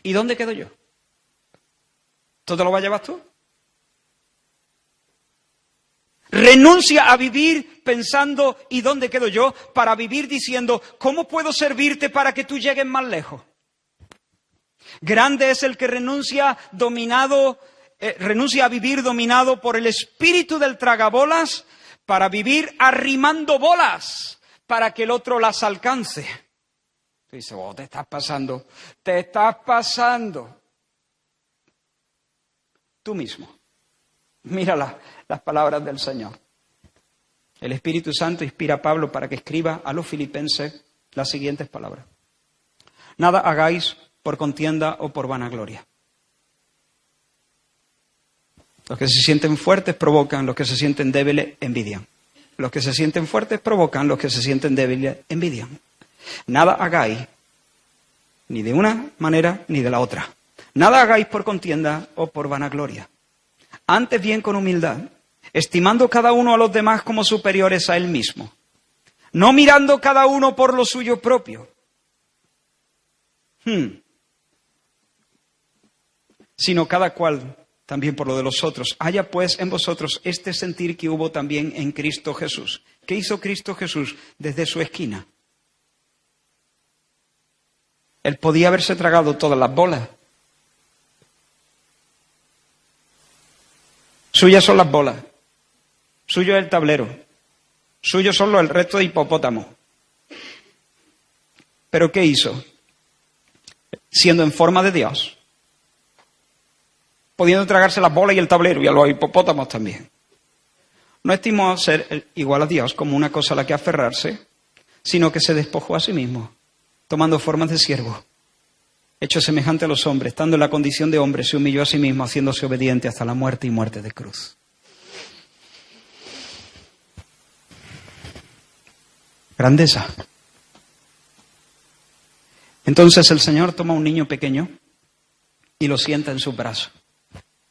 ¿Y dónde quedo yo? ¿Todo lo vas a llevar tú? Renuncia a vivir pensando, ¿y dónde quedo yo? Para vivir diciendo, ¿cómo puedo servirte para que tú llegues más lejos? Grande es el que renuncia a vivir dominado por el espíritu del tragabolas, para vivir arrimando bolas, para que el otro las alcance. Tú dices, te estás pasando. Tú mismo. Mira las palabras del Señor. El Espíritu Santo inspira a Pablo para que escriba a los filipenses las siguientes palabras. Nada hagáis por contienda o por vanagloria. Los que se sienten fuertes provocan, los que se sienten débiles envidian. Los que se sienten fuertes provocan, los que se sienten débiles envidian. Nada hagáis, ni de una manera ni de la otra. Nada hagáis por contienda o por vanagloria. Antes bien con humildad, estimando cada uno a los demás como superiores a él mismo. No mirando cada uno por lo suyo propio. Sino cada cual también por lo de los otros. Haya pues en vosotros este sentir que hubo también en Cristo Jesús. ¿Qué hizo Cristo Jesús desde su esquina? Él podía haberse tragado todas las bolas. Suyas son las bolas. Suyo es el tablero. Suyo son el resto de hipopótamos. ¿Pero qué hizo? Siendo en forma de Dios, pudiendo tragarse las bolas y el tablero y a los hipopótamos también. No estimó ser igual a Dios como una cosa a la que aferrarse, sino que se despojó a sí mismo, tomando formas de siervo. Hecho semejante a los hombres, estando en la condición de hombre, se humilló a sí mismo, haciéndose obediente hasta la muerte y muerte de cruz. Grandeza. Entonces el Señor toma un niño pequeño y lo sienta en sus brazos.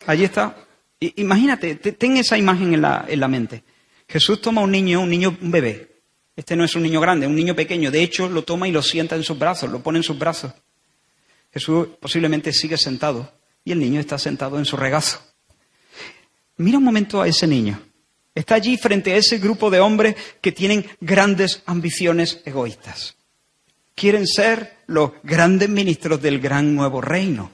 Allí está. Imagínate, ten esa imagen en la mente. Jesús toma un niño, un bebé. Este no es un niño grande, un niño pequeño. De hecho, lo toma y lo sienta en sus brazos, lo pone en sus brazos. Jesús posiblemente sigue sentado y el niño está sentado en su regazo. Mira un momento a ese niño. Está allí frente a ese grupo de hombres que tienen grandes ambiciones egoístas. Quieren ser los grandes ministros del gran nuevo reino.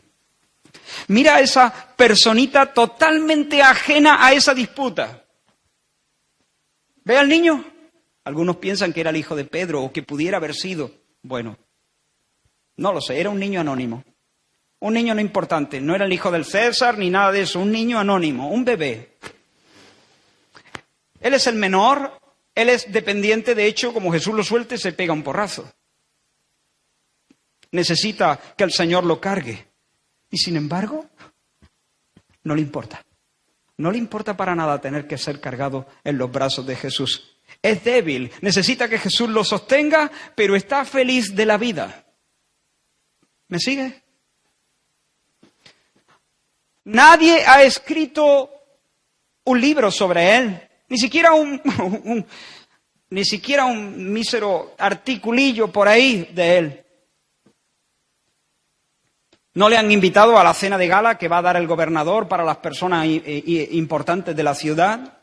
Mira a esa personita totalmente ajena a esa disputa. ¿Ve al niño? Algunos piensan que era el hijo de Pedro o que pudiera haber sido. Bueno, no lo sé, era un niño anónimo. Un niño no importante, no era el hijo del César ni nada de eso, un niño anónimo, un bebé. Él es el menor, él es dependiente, de hecho, como Jesús lo suelte, se pega un porrazo. Necesita que el Señor lo cargue. Y sin embargo, no le importa. No le importa para nada tener que ser cargado en los brazos de Jesús. Es débil, necesita que Jesús lo sostenga, pero está feliz de la vida. ¿Me sigue? Nadie ha escrito un libro sobre él, ni siquiera un mísero articulillo por ahí de él. No le han invitado a la cena de gala que va a dar el gobernador para las personas importantes de la ciudad.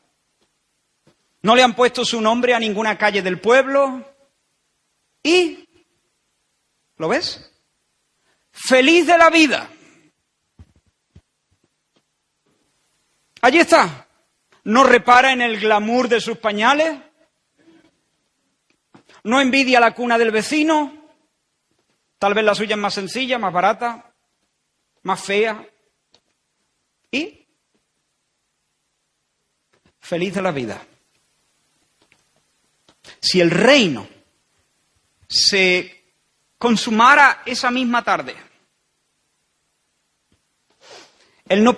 No le han puesto su nombre a ninguna calle del pueblo. Y, ¿lo ves? Feliz de la vida. Allí está. No repara en el glamour de sus pañales. No envidia la cuna del vecino. Tal vez la suya es más sencilla, más barata, más fea. Y feliz de la vida. Si el reino se consumara esa misma tarde, él no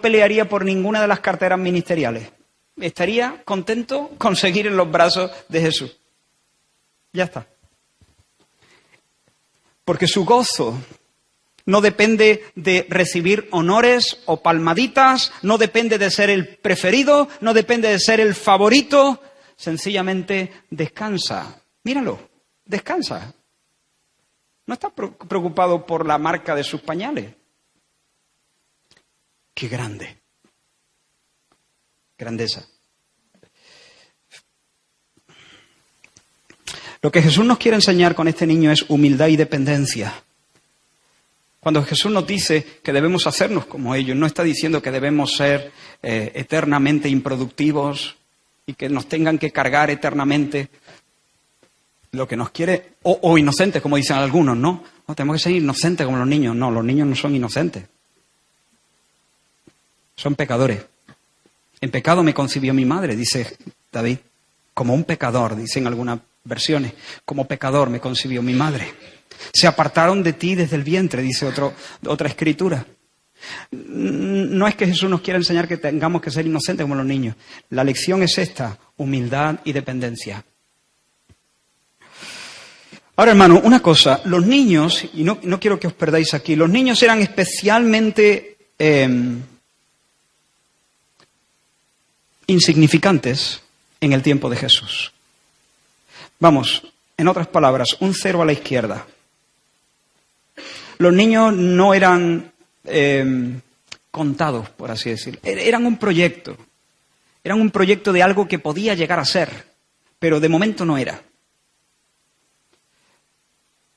pelearía por ninguna de las carteras ministeriales. Estaría contento con seguir en los brazos de Jesús. Ya está. Porque su gozo no depende de recibir honores o palmaditas, no depende de ser el preferido, no depende de ser el favorito. Sencillamente descansa. Míralo, descansa. No está preocupado por la marca de sus pañales. ¡Qué grande! Grandeza. Lo que Jesús nos quiere enseñar con este niño es humildad y dependencia. Cuando Jesús nos dice que debemos hacernos como ellos, no está diciendo que debemos ser eternamente improductivos y que nos tengan que cargar eternamente. Lo que nos quiere, o inocentes, como dicen algunos, ¿no? No, tenemos que ser inocentes como los niños. No, los niños no son inocentes. Son pecadores. En pecado me concibió mi madre, dice David. Como un pecador, dicen algunas versiones. Como pecador me concibió mi madre. Se apartaron de ti desde el vientre, dice otra escritura. No es que Jesús nos quiera enseñar que tengamos que ser inocentes como los niños. La lección es esta, humildad y dependencia. Ahora, hermano, una cosa. Los niños, y no quiero que os perdáis aquí, los niños eran especialmente insignificantes en el tiempo de Jesús. Vamos, en otras palabras, un cero a la izquierda. Los niños no eran contados, por así decirlo. Eran un proyecto. Eran un proyecto de algo que podía llegar a ser, pero de momento no era.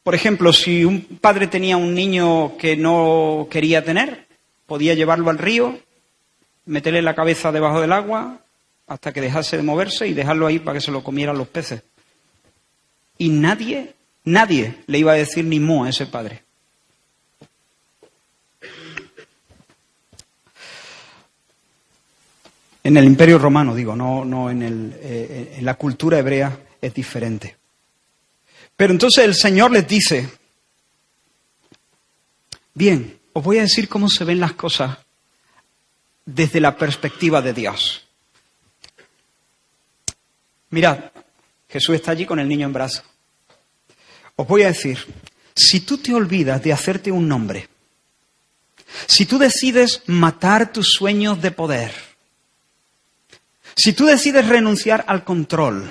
Por ejemplo, si un padre tenía un niño que no quería tener, podía llevarlo al río, meterle la cabeza debajo del agua hasta que dejase de moverse y dejarlo ahí para que se lo comieran los peces. Y nadie le iba a decir ni mu a ese padre. En el Imperio Romano, digo, no en la cultura hebrea es diferente. Pero entonces el Señor les dice, bien, os voy a decir cómo se ven las cosas desde la perspectiva de Dios. Mirad, Jesús está allí con el niño en brazos. Os voy a decir, Si tú te olvidas de hacerte un nombre, si tú decides matar tus sueños de poder, si tú decides renunciar al control,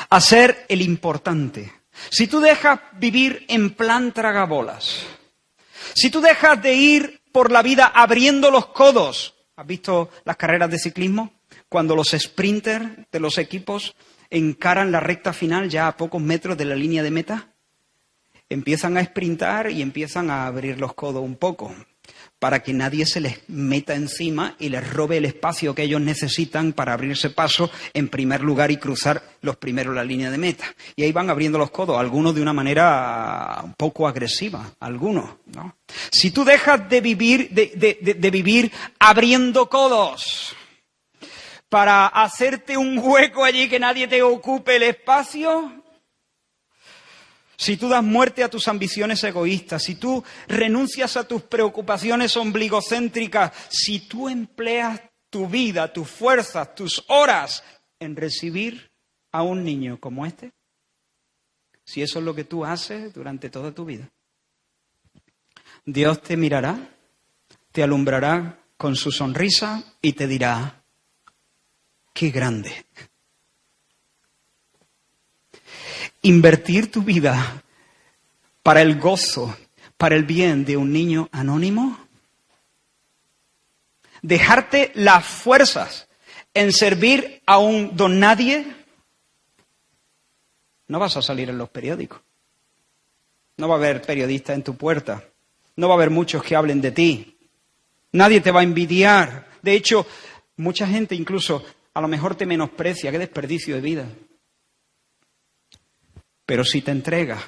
a ser el importante, si tú dejas vivir en plan tragabolas, si tú dejas de ir por la vida abriendo los codos. ¿Has visto las carreras de ciclismo? Cuando los sprinters de los equipos encaran la recta final ya a pocos metros de la línea de meta. Empiezan a sprintar y empiezan a abrir los codos un poco para que nadie se les meta encima y les robe el espacio que ellos necesitan para abrirse paso en primer lugar y cruzar los primeros la línea de meta. Y ahí van abriendo los codos, algunos de una manera un poco agresiva, algunos, ¿no? Si tú dejas de vivir abriendo codos para hacerte un hueco allí que nadie te ocupe el espacio, si tú das muerte a tus ambiciones egoístas, si tú renuncias a tus preocupaciones ombligocéntricas, si tú empleas tu vida, tus fuerzas, tus horas en recibir a un niño como este, si eso es lo que tú haces durante toda tu vida, Dios te mirará, te alumbrará con su sonrisa y te dirá, ¡qué grande! Invertir tu vida para el gozo, para el bien de un niño anónimo. Dejarte las fuerzas en servir a un don nadie. No vas a salir en los periódicos. No va a haber periodistas en tu puerta. No va a haber muchos que hablen de ti. Nadie te va a envidiar. De hecho, mucha gente incluso a lo mejor te menosprecia. ¡Qué desperdicio de vida! Pero si te entregas,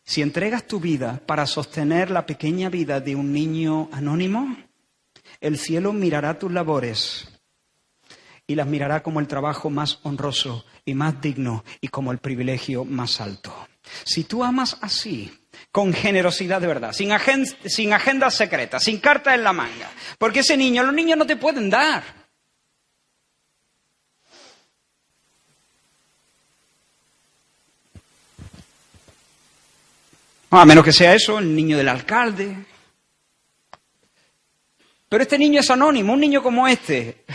si entregas tu vida para sostener la pequeña vida de un niño anónimo, el cielo mirará tus labores y las mirará como el trabajo más honroso y más digno y como el privilegio más alto. Si tú amas así, con generosidad de verdad, sin agendas secretas, sin cartas en la manga, porque los niños no te pueden dar. A menos que sea eso, el niño del alcalde. Pero este niño es anónimo, un niño como este.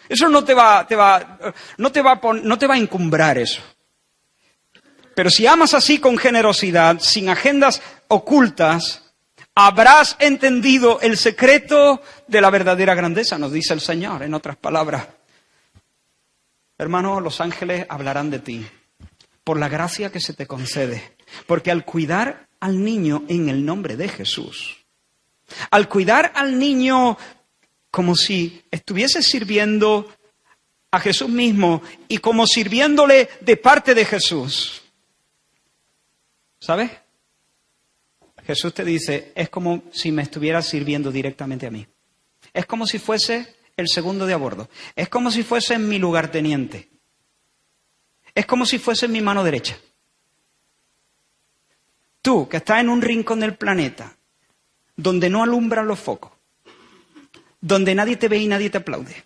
Eso no te va a encumbrar eso. Pero si amas así con generosidad, sin agendas ocultas, habrás entendido el secreto de la verdadera grandeza, nos dice el Señor, en otras palabras. Hermano, los ángeles hablarán de ti por la gracia que se te concede. Porque al cuidar al niño en el nombre de Jesús, al cuidar al niño como si estuviese sirviendo a Jesús mismo y como sirviéndole de parte de Jesús, ¿sabes? Jesús te dice, es como si me estuvieras sirviendo directamente a mí. Es como si fuese el segundo de a bordo. Es como si fuese mi lugarteniente. Es como si fuese mi mano derecha. Tú, que estás en un rincón del planeta, donde no alumbran los focos, donde nadie te ve y nadie te aplaude,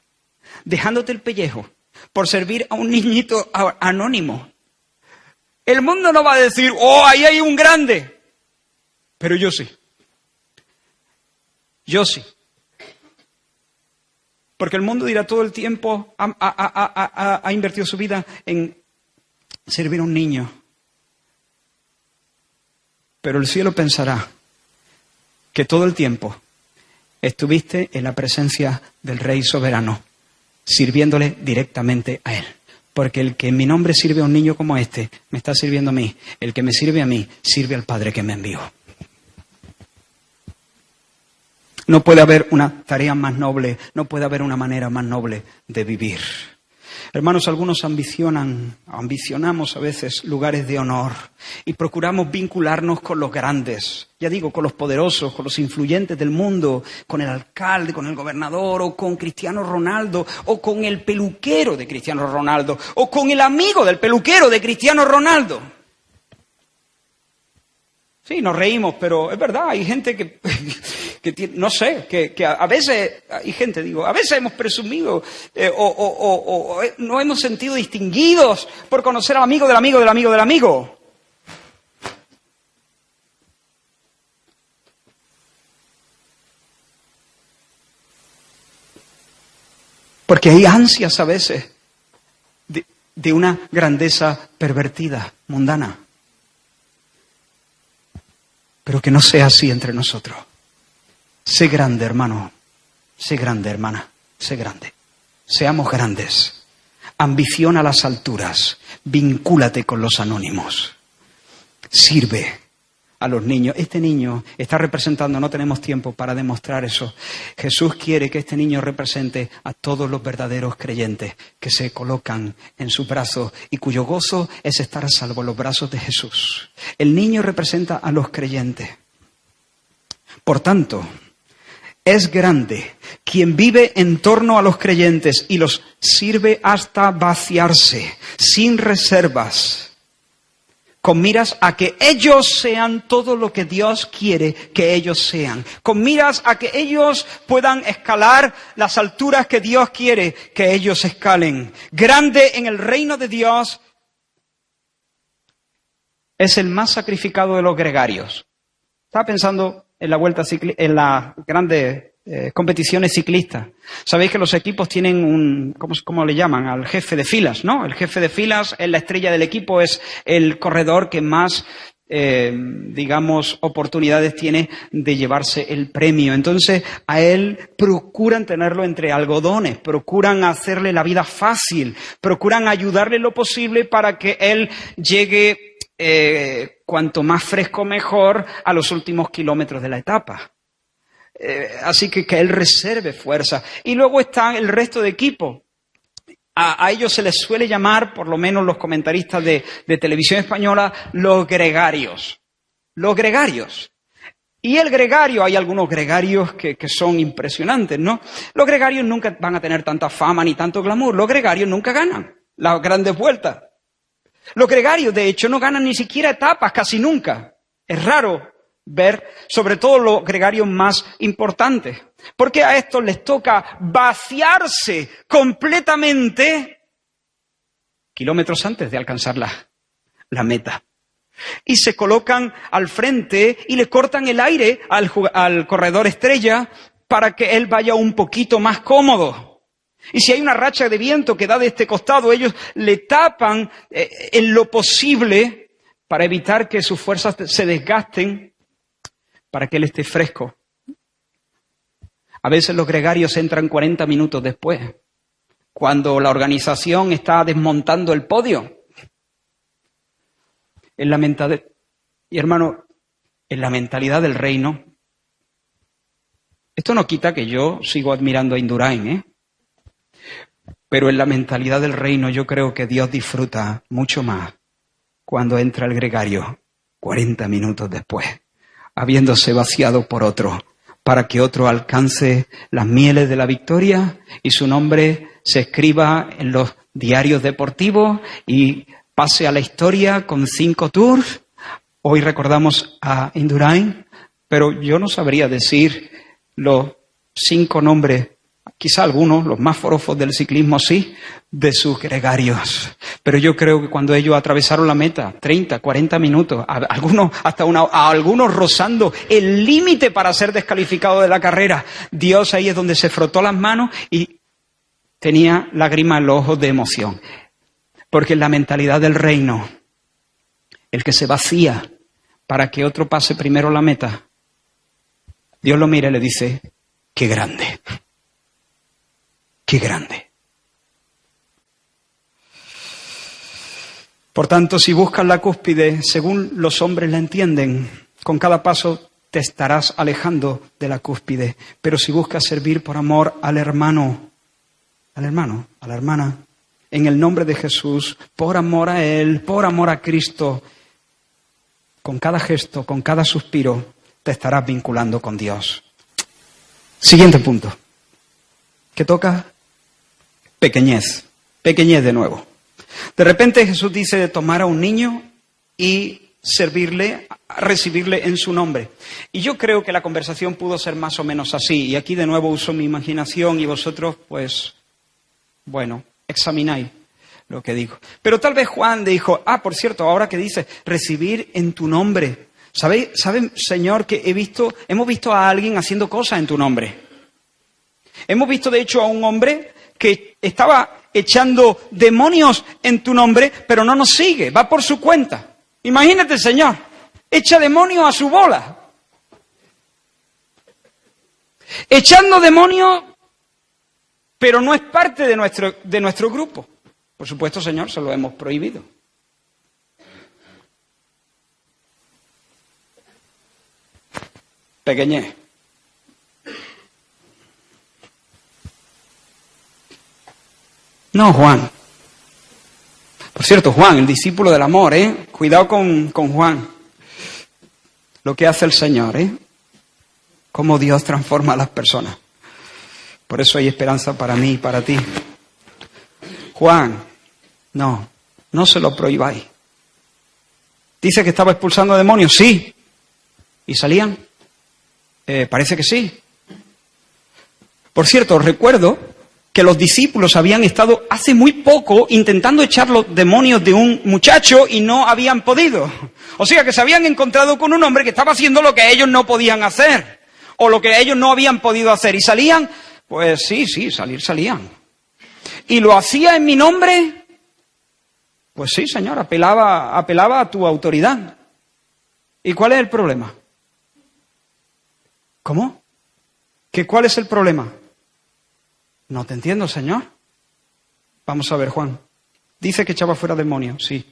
dejándote el pellejo por servir a un niñito anónimo. El mundo no va a decir, ¡oh, ahí hay un grande! Pero yo sí. Yo sí. Porque el mundo dirá todo el tiempo, ha invertido su vida en servir a un niño. Pero el cielo pensará que todo el tiempo estuviste en la presencia del Rey soberano, sirviéndole directamente a Él. Porque el que en mi nombre sirve a un niño como este, me está sirviendo a mí. El que me sirve a mí, sirve al Padre que me envió. No puede haber una tarea más noble, no puede haber una manera más noble de vivir. Hermanos, algunos ambicionamos a veces lugares de honor y procuramos vincularnos con los grandes, ya digo, con los poderosos, con los influyentes del mundo, con el alcalde, con el gobernador, o con Cristiano Ronaldo, o con el peluquero de Cristiano Ronaldo, o con el amigo del peluquero de Cristiano Ronaldo. Sí, nos reímos, pero es verdad, hay gente que no sé, que a veces, hay gente, a veces hemos presumido o no hemos sentido distinguidos por conocer al amigo del amigo del amigo del amigo. Que hay ansias a veces de una grandeza pervertida, mundana. Pero que no sea así entre nosotros. Sé grande, hermano. Sé grande, hermana. Sé grande. Seamos grandes. Ambiciona las alturas. Vincúlate con los anónimos. Sirve a los niños. Este niño está representando, no tenemos tiempo para demostrar eso. Jesús quiere que este niño represente a todos los verdaderos creyentes que se colocan en sus brazos y cuyo gozo es estar a salvo en los brazos de Jesús. El niño representa a los creyentes. Por tanto, es grande quien vive en torno a los creyentes y los sirve hasta vaciarse, sin reservas, con miras a que ellos sean todo lo que Dios quiere que ellos sean, con miras a que ellos puedan escalar las alturas que Dios quiere que ellos escalen. Grande en el reino de Dios es el más sacrificado de los gregarios. Estaba pensando en en las grandes competiciones ciclistas. Sabéis que los equipos tienen ¿cómo le llaman? Al jefe de filas, ¿no? El jefe de filas es la estrella del equipo, es el corredor que más, oportunidades tiene de llevarse el premio. Entonces, a él procuran tenerlo entre algodones, procuran hacerle la vida fácil, procuran ayudarle lo posible para que él llegue cuanto más fresco mejor a los últimos kilómetros de la etapa. Así que él reserve fuerza. Y luego está el resto de equipo. A ellos se les suele llamar, por lo menos los comentaristas de televisión española, los gregarios. Los gregarios. Y el gregario, hay algunos gregarios que son impresionantes, ¿no? Los gregarios nunca van a tener tanta fama ni tanto glamour. Los gregarios nunca ganan las grandes vueltas. Los gregarios, de hecho, no ganan ni siquiera etapas, casi nunca. Es raro ver, sobre todo los gregarios más importantes. Porque a estos les toca vaciarse completamente kilómetros antes de alcanzar la meta. Y se colocan al frente y le cortan el aire al corredor estrella para que él vaya un poquito más cómodo. Y si hay una racha de viento que da de este costado, ellos le tapan en lo posible para evitar que sus fuerzas se desgasten, para que él esté fresco. A veces los gregarios entran 40 minutos después, cuando la organización está desmontando el podio. Y hermano, en la mentalidad del reino, esto no quita que yo sigo admirando a Indurain, pero en la mentalidad del reino yo creo que Dios disfruta mucho más cuando entra el gregario 40 minutos después, habiéndose vaciado por otro, para que otro alcance las mieles de la victoria y su nombre se escriba en los diarios deportivos y pase a la historia con 5 tours. Hoy recordamos a Indurain, pero yo no sabría decir los 5 nombres, quizá algunos, los más forofos del ciclismo sí, de sus gregarios. Pero yo creo que cuando ellos atravesaron la meta, 30, 40 minutos, algunos rozando el límite para ser descalificados de la carrera, Dios ahí es donde se frotó las manos y tenía lágrimas en los ojos de emoción. Porque en la mentalidad del reino, el que se vacía para que otro pase primero la meta, Dios lo mira y le dice, ¡qué grande! ¡Qué grande! Por tanto, si buscas la cúspide, según los hombres la entienden, con cada paso te estarás alejando de la cúspide. Pero si buscas servir por amor al hermano, a la hermana, en el nombre de Jesús, por amor a Él, por amor a Cristo, con cada gesto, con cada suspiro, te estarás vinculando con Dios. Siguiente punto. ¿Qué toca? Pequeñez de nuevo. De repente Jesús dice de tomar a un niño y recibirle en su nombre. Y yo creo que la conversación pudo ser más o menos así. Y aquí de nuevo uso mi imaginación y vosotros, examináis lo que digo. Pero tal vez Juan dijo, por cierto, ahora que dice recibir en tu nombre. ¿Saben, Señor, que hemos visto a alguien haciendo cosas en tu nombre? Hemos visto, de hecho, a un hombre que estaba echando demonios en tu nombre, pero no nos sigue, va por su cuenta. Imagínate el Señor, echa demonios a su bola. Echando demonios, pero no es parte de nuestro grupo. Por supuesto, Señor, se lo hemos prohibido. Pequeñez. No, Juan. Por cierto, Juan, el discípulo del amor, ¿eh? Cuidado con Juan. Lo que hace el Señor, ¿eh? Cómo Dios transforma a las personas. Por eso hay esperanza para mí y para ti. Juan, no se lo prohibáis. Dice que estaba expulsando demonios, sí. ¿Y salían? Parece que sí. Por cierto, recuerdo que los discípulos habían estado hace muy poco intentando echar los demonios de un muchacho y no habían podido. O sea que se habían encontrado con un hombre que estaba haciendo lo que ellos no podían hacer, o lo que ellos no habían podido hacer. ¿Y salían? Pues sí, salían. ¿Y lo hacía en mi nombre? Pues sí, Señor, apelaba a tu autoridad. ¿Y cuál es el problema? ¿Cómo? ¿Cuál es el problema? No te entiendo, Señor. Vamos a ver, Juan. Dice que echaba fuera demonios, sí.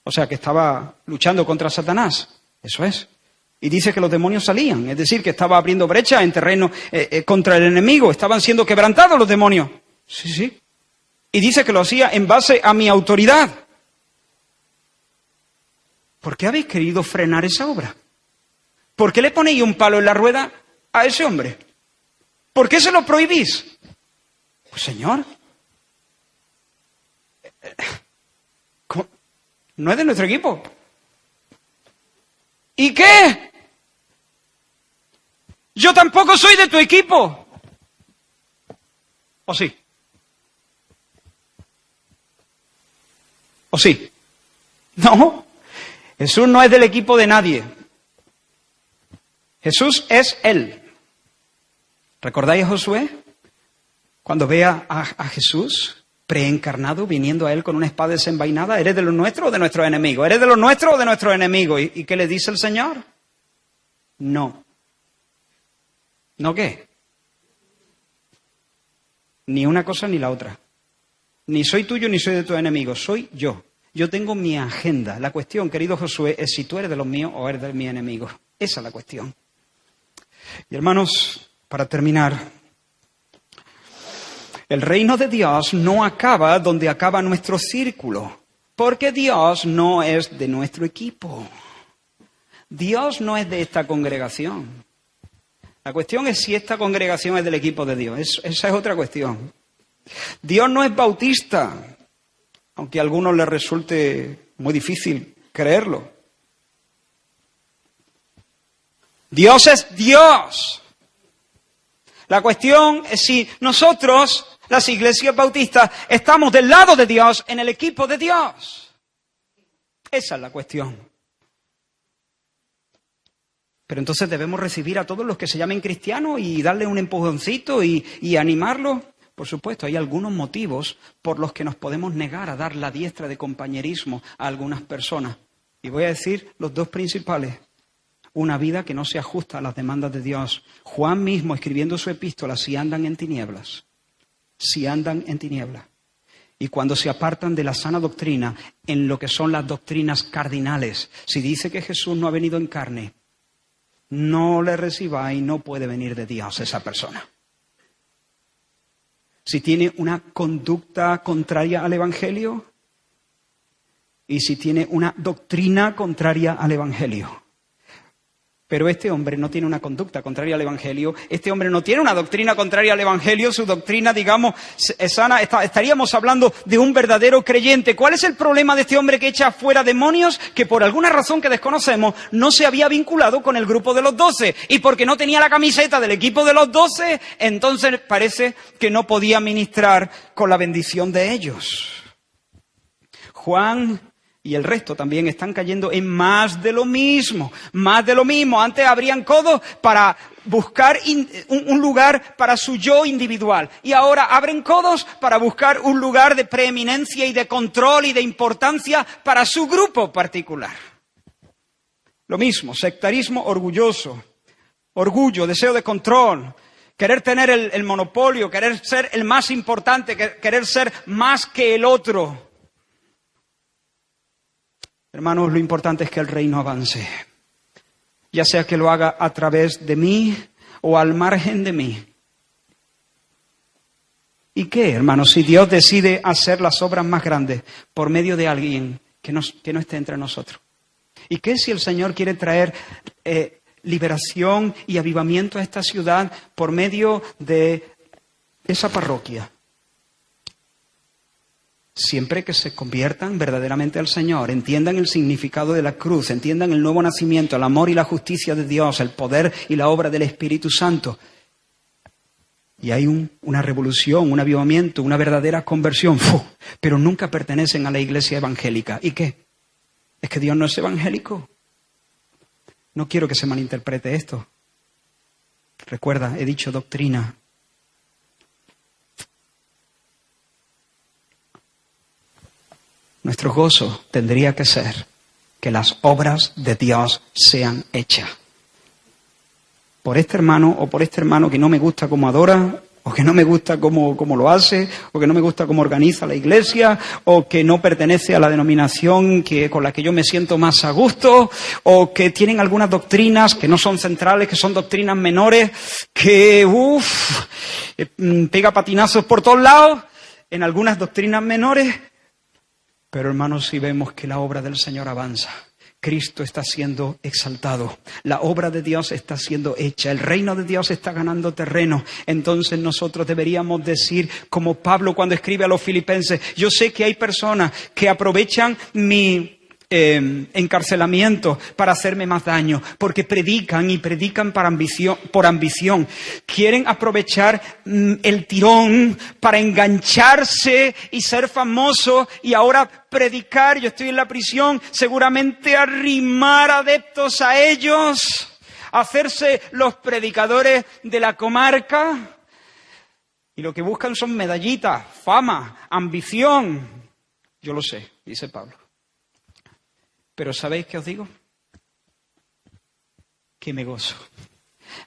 O sea, que estaba luchando contra Satanás. Eso es. Y dice que los demonios salían. Es decir, que estaba abriendo brecha en terreno contra el enemigo. Estaban siendo quebrantados los demonios. Sí. Y dice que lo hacía en base a mi autoridad. ¿Por qué habéis querido frenar esa obra? ¿Por qué le ponéis un palo en la rueda a ese hombre? ¿Por qué se lo prohibís? Pues, Señor, ¿cómo? No es de nuestro equipo. ¿Y qué? Yo tampoco soy de tu equipo. ¿O sí? ¿O sí? No, Jesús no es del equipo de nadie. Jesús es Él. ¿Recordáis a Josué? Cuando vea a Jesús preencarnado viniendo a él con una espada desenvainada, ¿eres de los nuestros o de nuestros enemigos? ¿Eres de los nuestros o de nuestros enemigos? ¿Y qué le dice el Señor? No. ¿No qué? Ni una cosa ni la otra. Ni soy tuyo ni soy de tus enemigos, soy yo. Yo tengo mi agenda. La cuestión, querido Josué, es si tú eres de los míos o eres de mis enemigos. Esa es la cuestión. Y hermanos, para terminar, el reino de Dios no acaba donde acaba nuestro círculo, porque Dios no es de nuestro equipo. Dios no es de esta congregación. La cuestión es si esta congregación es del equipo de Dios. Esa es otra cuestión. Dios no es bautista, aunque a algunos les resulte muy difícil creerlo. Dios es Dios. La cuestión es si nosotros, las iglesias bautistas, estamos del lado de Dios, en el equipo de Dios. Esa es la cuestión. Pero entonces debemos recibir a todos los que se llamen cristianos y darle un empujoncito y animarlos. Por supuesto, hay algunos motivos por los que nos podemos negar a dar la diestra de compañerismo a algunas personas. Y voy a decir los dos principales. Una vida que no se ajusta a las demandas de Dios. Juan mismo, escribiendo su epístola, si andan en tinieblas. Y cuando se apartan de la sana doctrina, en lo que son las doctrinas cardinales, si dice que Jesús no ha venido en carne, no le recibáis, no puede venir de Dios esa persona. Si tiene una conducta contraria al Evangelio y si tiene una doctrina contraria al Evangelio. Pero este hombre no tiene una conducta contraria al Evangelio, este hombre no tiene una doctrina contraria al Evangelio, su doctrina, digamos, es sana. Estaríamos hablando de un verdadero creyente. ¿Cuál es el problema de este hombre que echa fuera demonios? Que por alguna razón que desconocemos no se había vinculado con el grupo de los 12. Y porque no tenía la camiseta del equipo de los 12, entonces parece que no podía ministrar con la bendición de ellos. Juan y el resto también están cayendo en más de lo mismo, más de lo mismo. Antes abrían codos para buscar un lugar para su yo individual y ahora abren codos para buscar un lugar de preeminencia y de control y de importancia para su grupo particular. Lo mismo, sectarismo orgulloso, orgullo, deseo de control, querer tener el monopolio, querer ser el más importante, querer ser más que el otro. Hermanos, lo importante es que el reino avance, ya sea que lo haga a través de mí o al margen de mí. ¿Y qué, hermanos, si Dios decide hacer las obras más grandes por medio de alguien que no esté entre nosotros? ¿Y qué si el Señor quiere traer liberación y avivamiento a esta ciudad por medio de esa parroquia? Siempre que se conviertan verdaderamente al Señor, entiendan el significado de la cruz, entiendan el nuevo nacimiento, el amor y la justicia de Dios, el poder y la obra del Espíritu Santo. Y hay una revolución, un avivamiento, una verdadera conversión, pero nunca pertenecen a la iglesia evangélica. ¿Y qué? ¿Es que Dios no es evangélico? No quiero que se malinterprete esto. Recuerda, he dicho doctrina. Nuestro gozo tendría que ser que las obras de Dios sean hechas. Por este hermano o por este hermano que no me gusta cómo adora, o que no me gusta cómo lo hace, o que no me gusta cómo organiza la iglesia, o que no pertenece a la denominación con la que yo me siento más a gusto, o que tienen algunas doctrinas que no son centrales, que son doctrinas menores, que pega patinazos por todos lados, en algunas doctrinas menores. Pero hermanos, si vemos que la obra del Señor avanza, Cristo está siendo exaltado, la obra de Dios está siendo hecha, el reino de Dios está ganando terreno, entonces nosotros deberíamos decir, como Pablo cuando escribe a los filipenses, yo sé que hay personas que aprovechan mi encarcelamiento para hacerme más daño, porque predican por ambición, quieren aprovechar el tirón para engancharse y ser famoso y ahora predicar, yo estoy en la prisión, seguramente arrimar adeptos a ellos, hacerse los predicadores de la comarca, y lo que buscan son medallitas, fama, ambición. Yo lo sé, dice Pablo. Pero ¿sabéis qué os digo? Que me gozo.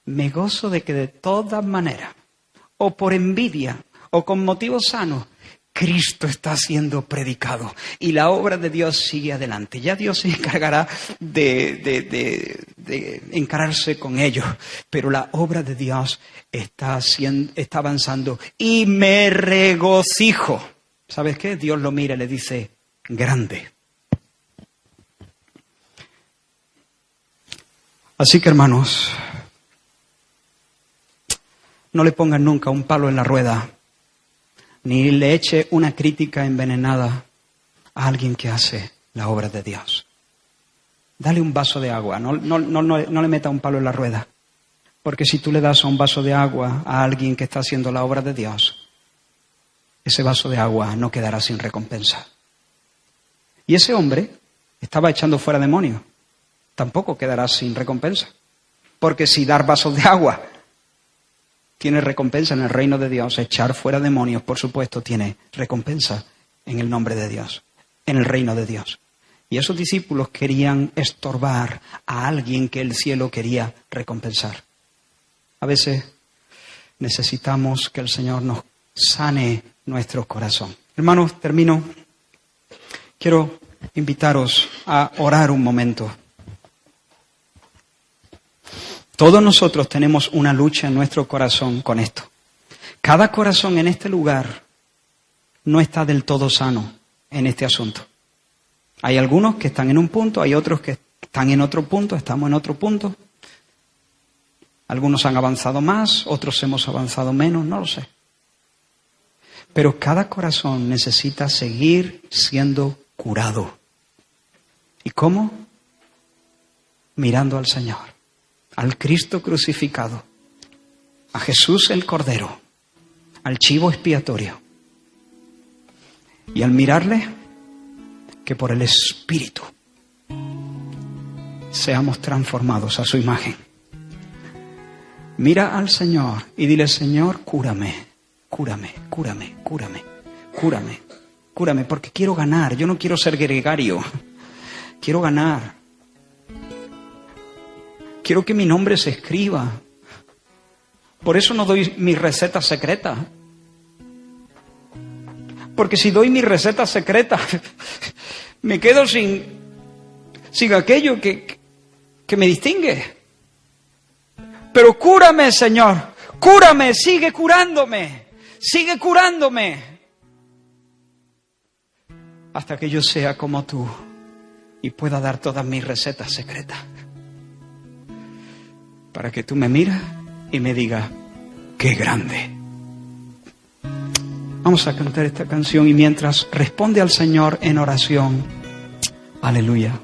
Me gozo de que de todas maneras, o por envidia, o con motivos sanos, Cristo está siendo predicado y la obra de Dios sigue adelante. Ya Dios se encargará de encararse con ellos, pero la obra de Dios está avanzando y me regocijo. ¿Sabes qué? Dios lo mira y le dice, grande. Así que, hermanos, no le pongan nunca un palo en la rueda, ni le eche una crítica envenenada a alguien que hace la obra de Dios. Dale un vaso de agua, no le meta un palo en la rueda, porque si tú le das un vaso de agua a alguien que está haciendo la obra de Dios, ese vaso de agua no quedará sin recompensa. Y ese hombre estaba echando fuera demonios. Tampoco quedará sin recompensa. Porque si dar vasos de agua tiene recompensa en el reino de Dios, echar fuera demonios, por supuesto, tiene recompensa en el nombre de Dios, en el reino de Dios. Y esos discípulos querían estorbar a alguien que el cielo quería recompensar. A veces necesitamos que el Señor nos sane nuestro corazón. Hermanos, termino. Quiero invitaros a orar un momento. Todos nosotros tenemos una lucha en nuestro corazón con esto. Cada corazón en este lugar no está del todo sano en este asunto. Hay algunos que están en un punto, hay otros que están en otro punto, estamos en otro punto. Algunos han avanzado más, otros hemos avanzado menos, no lo sé. Pero cada corazón necesita seguir siendo curado. ¿Y cómo? Mirando al Señor. Al Cristo crucificado, a Jesús el Cordero, al chivo expiatorio. Y al mirarle, que por el Espíritu seamos transformados a su imagen. Mira al Señor y dile: Señor, cúrame, cúrame, cúrame, cúrame, cúrame, cúrame, porque quiero ganar. Yo no quiero ser gregario, quiero ganar. Quiero que mi nombre se escriba. Por eso no doy mi receta secreta. Porque si doy mi receta secreta, me quedo sin aquello que me distingue. Pero cúrame, Señor, cúrame, sigue curándome, hasta que yo sea como tú y pueda dar todas mis recetas secretas. Para que tú me miras y me digas: ¡qué grande! Vamos a cantar esta canción y mientras responde al Señor en oración. Aleluya.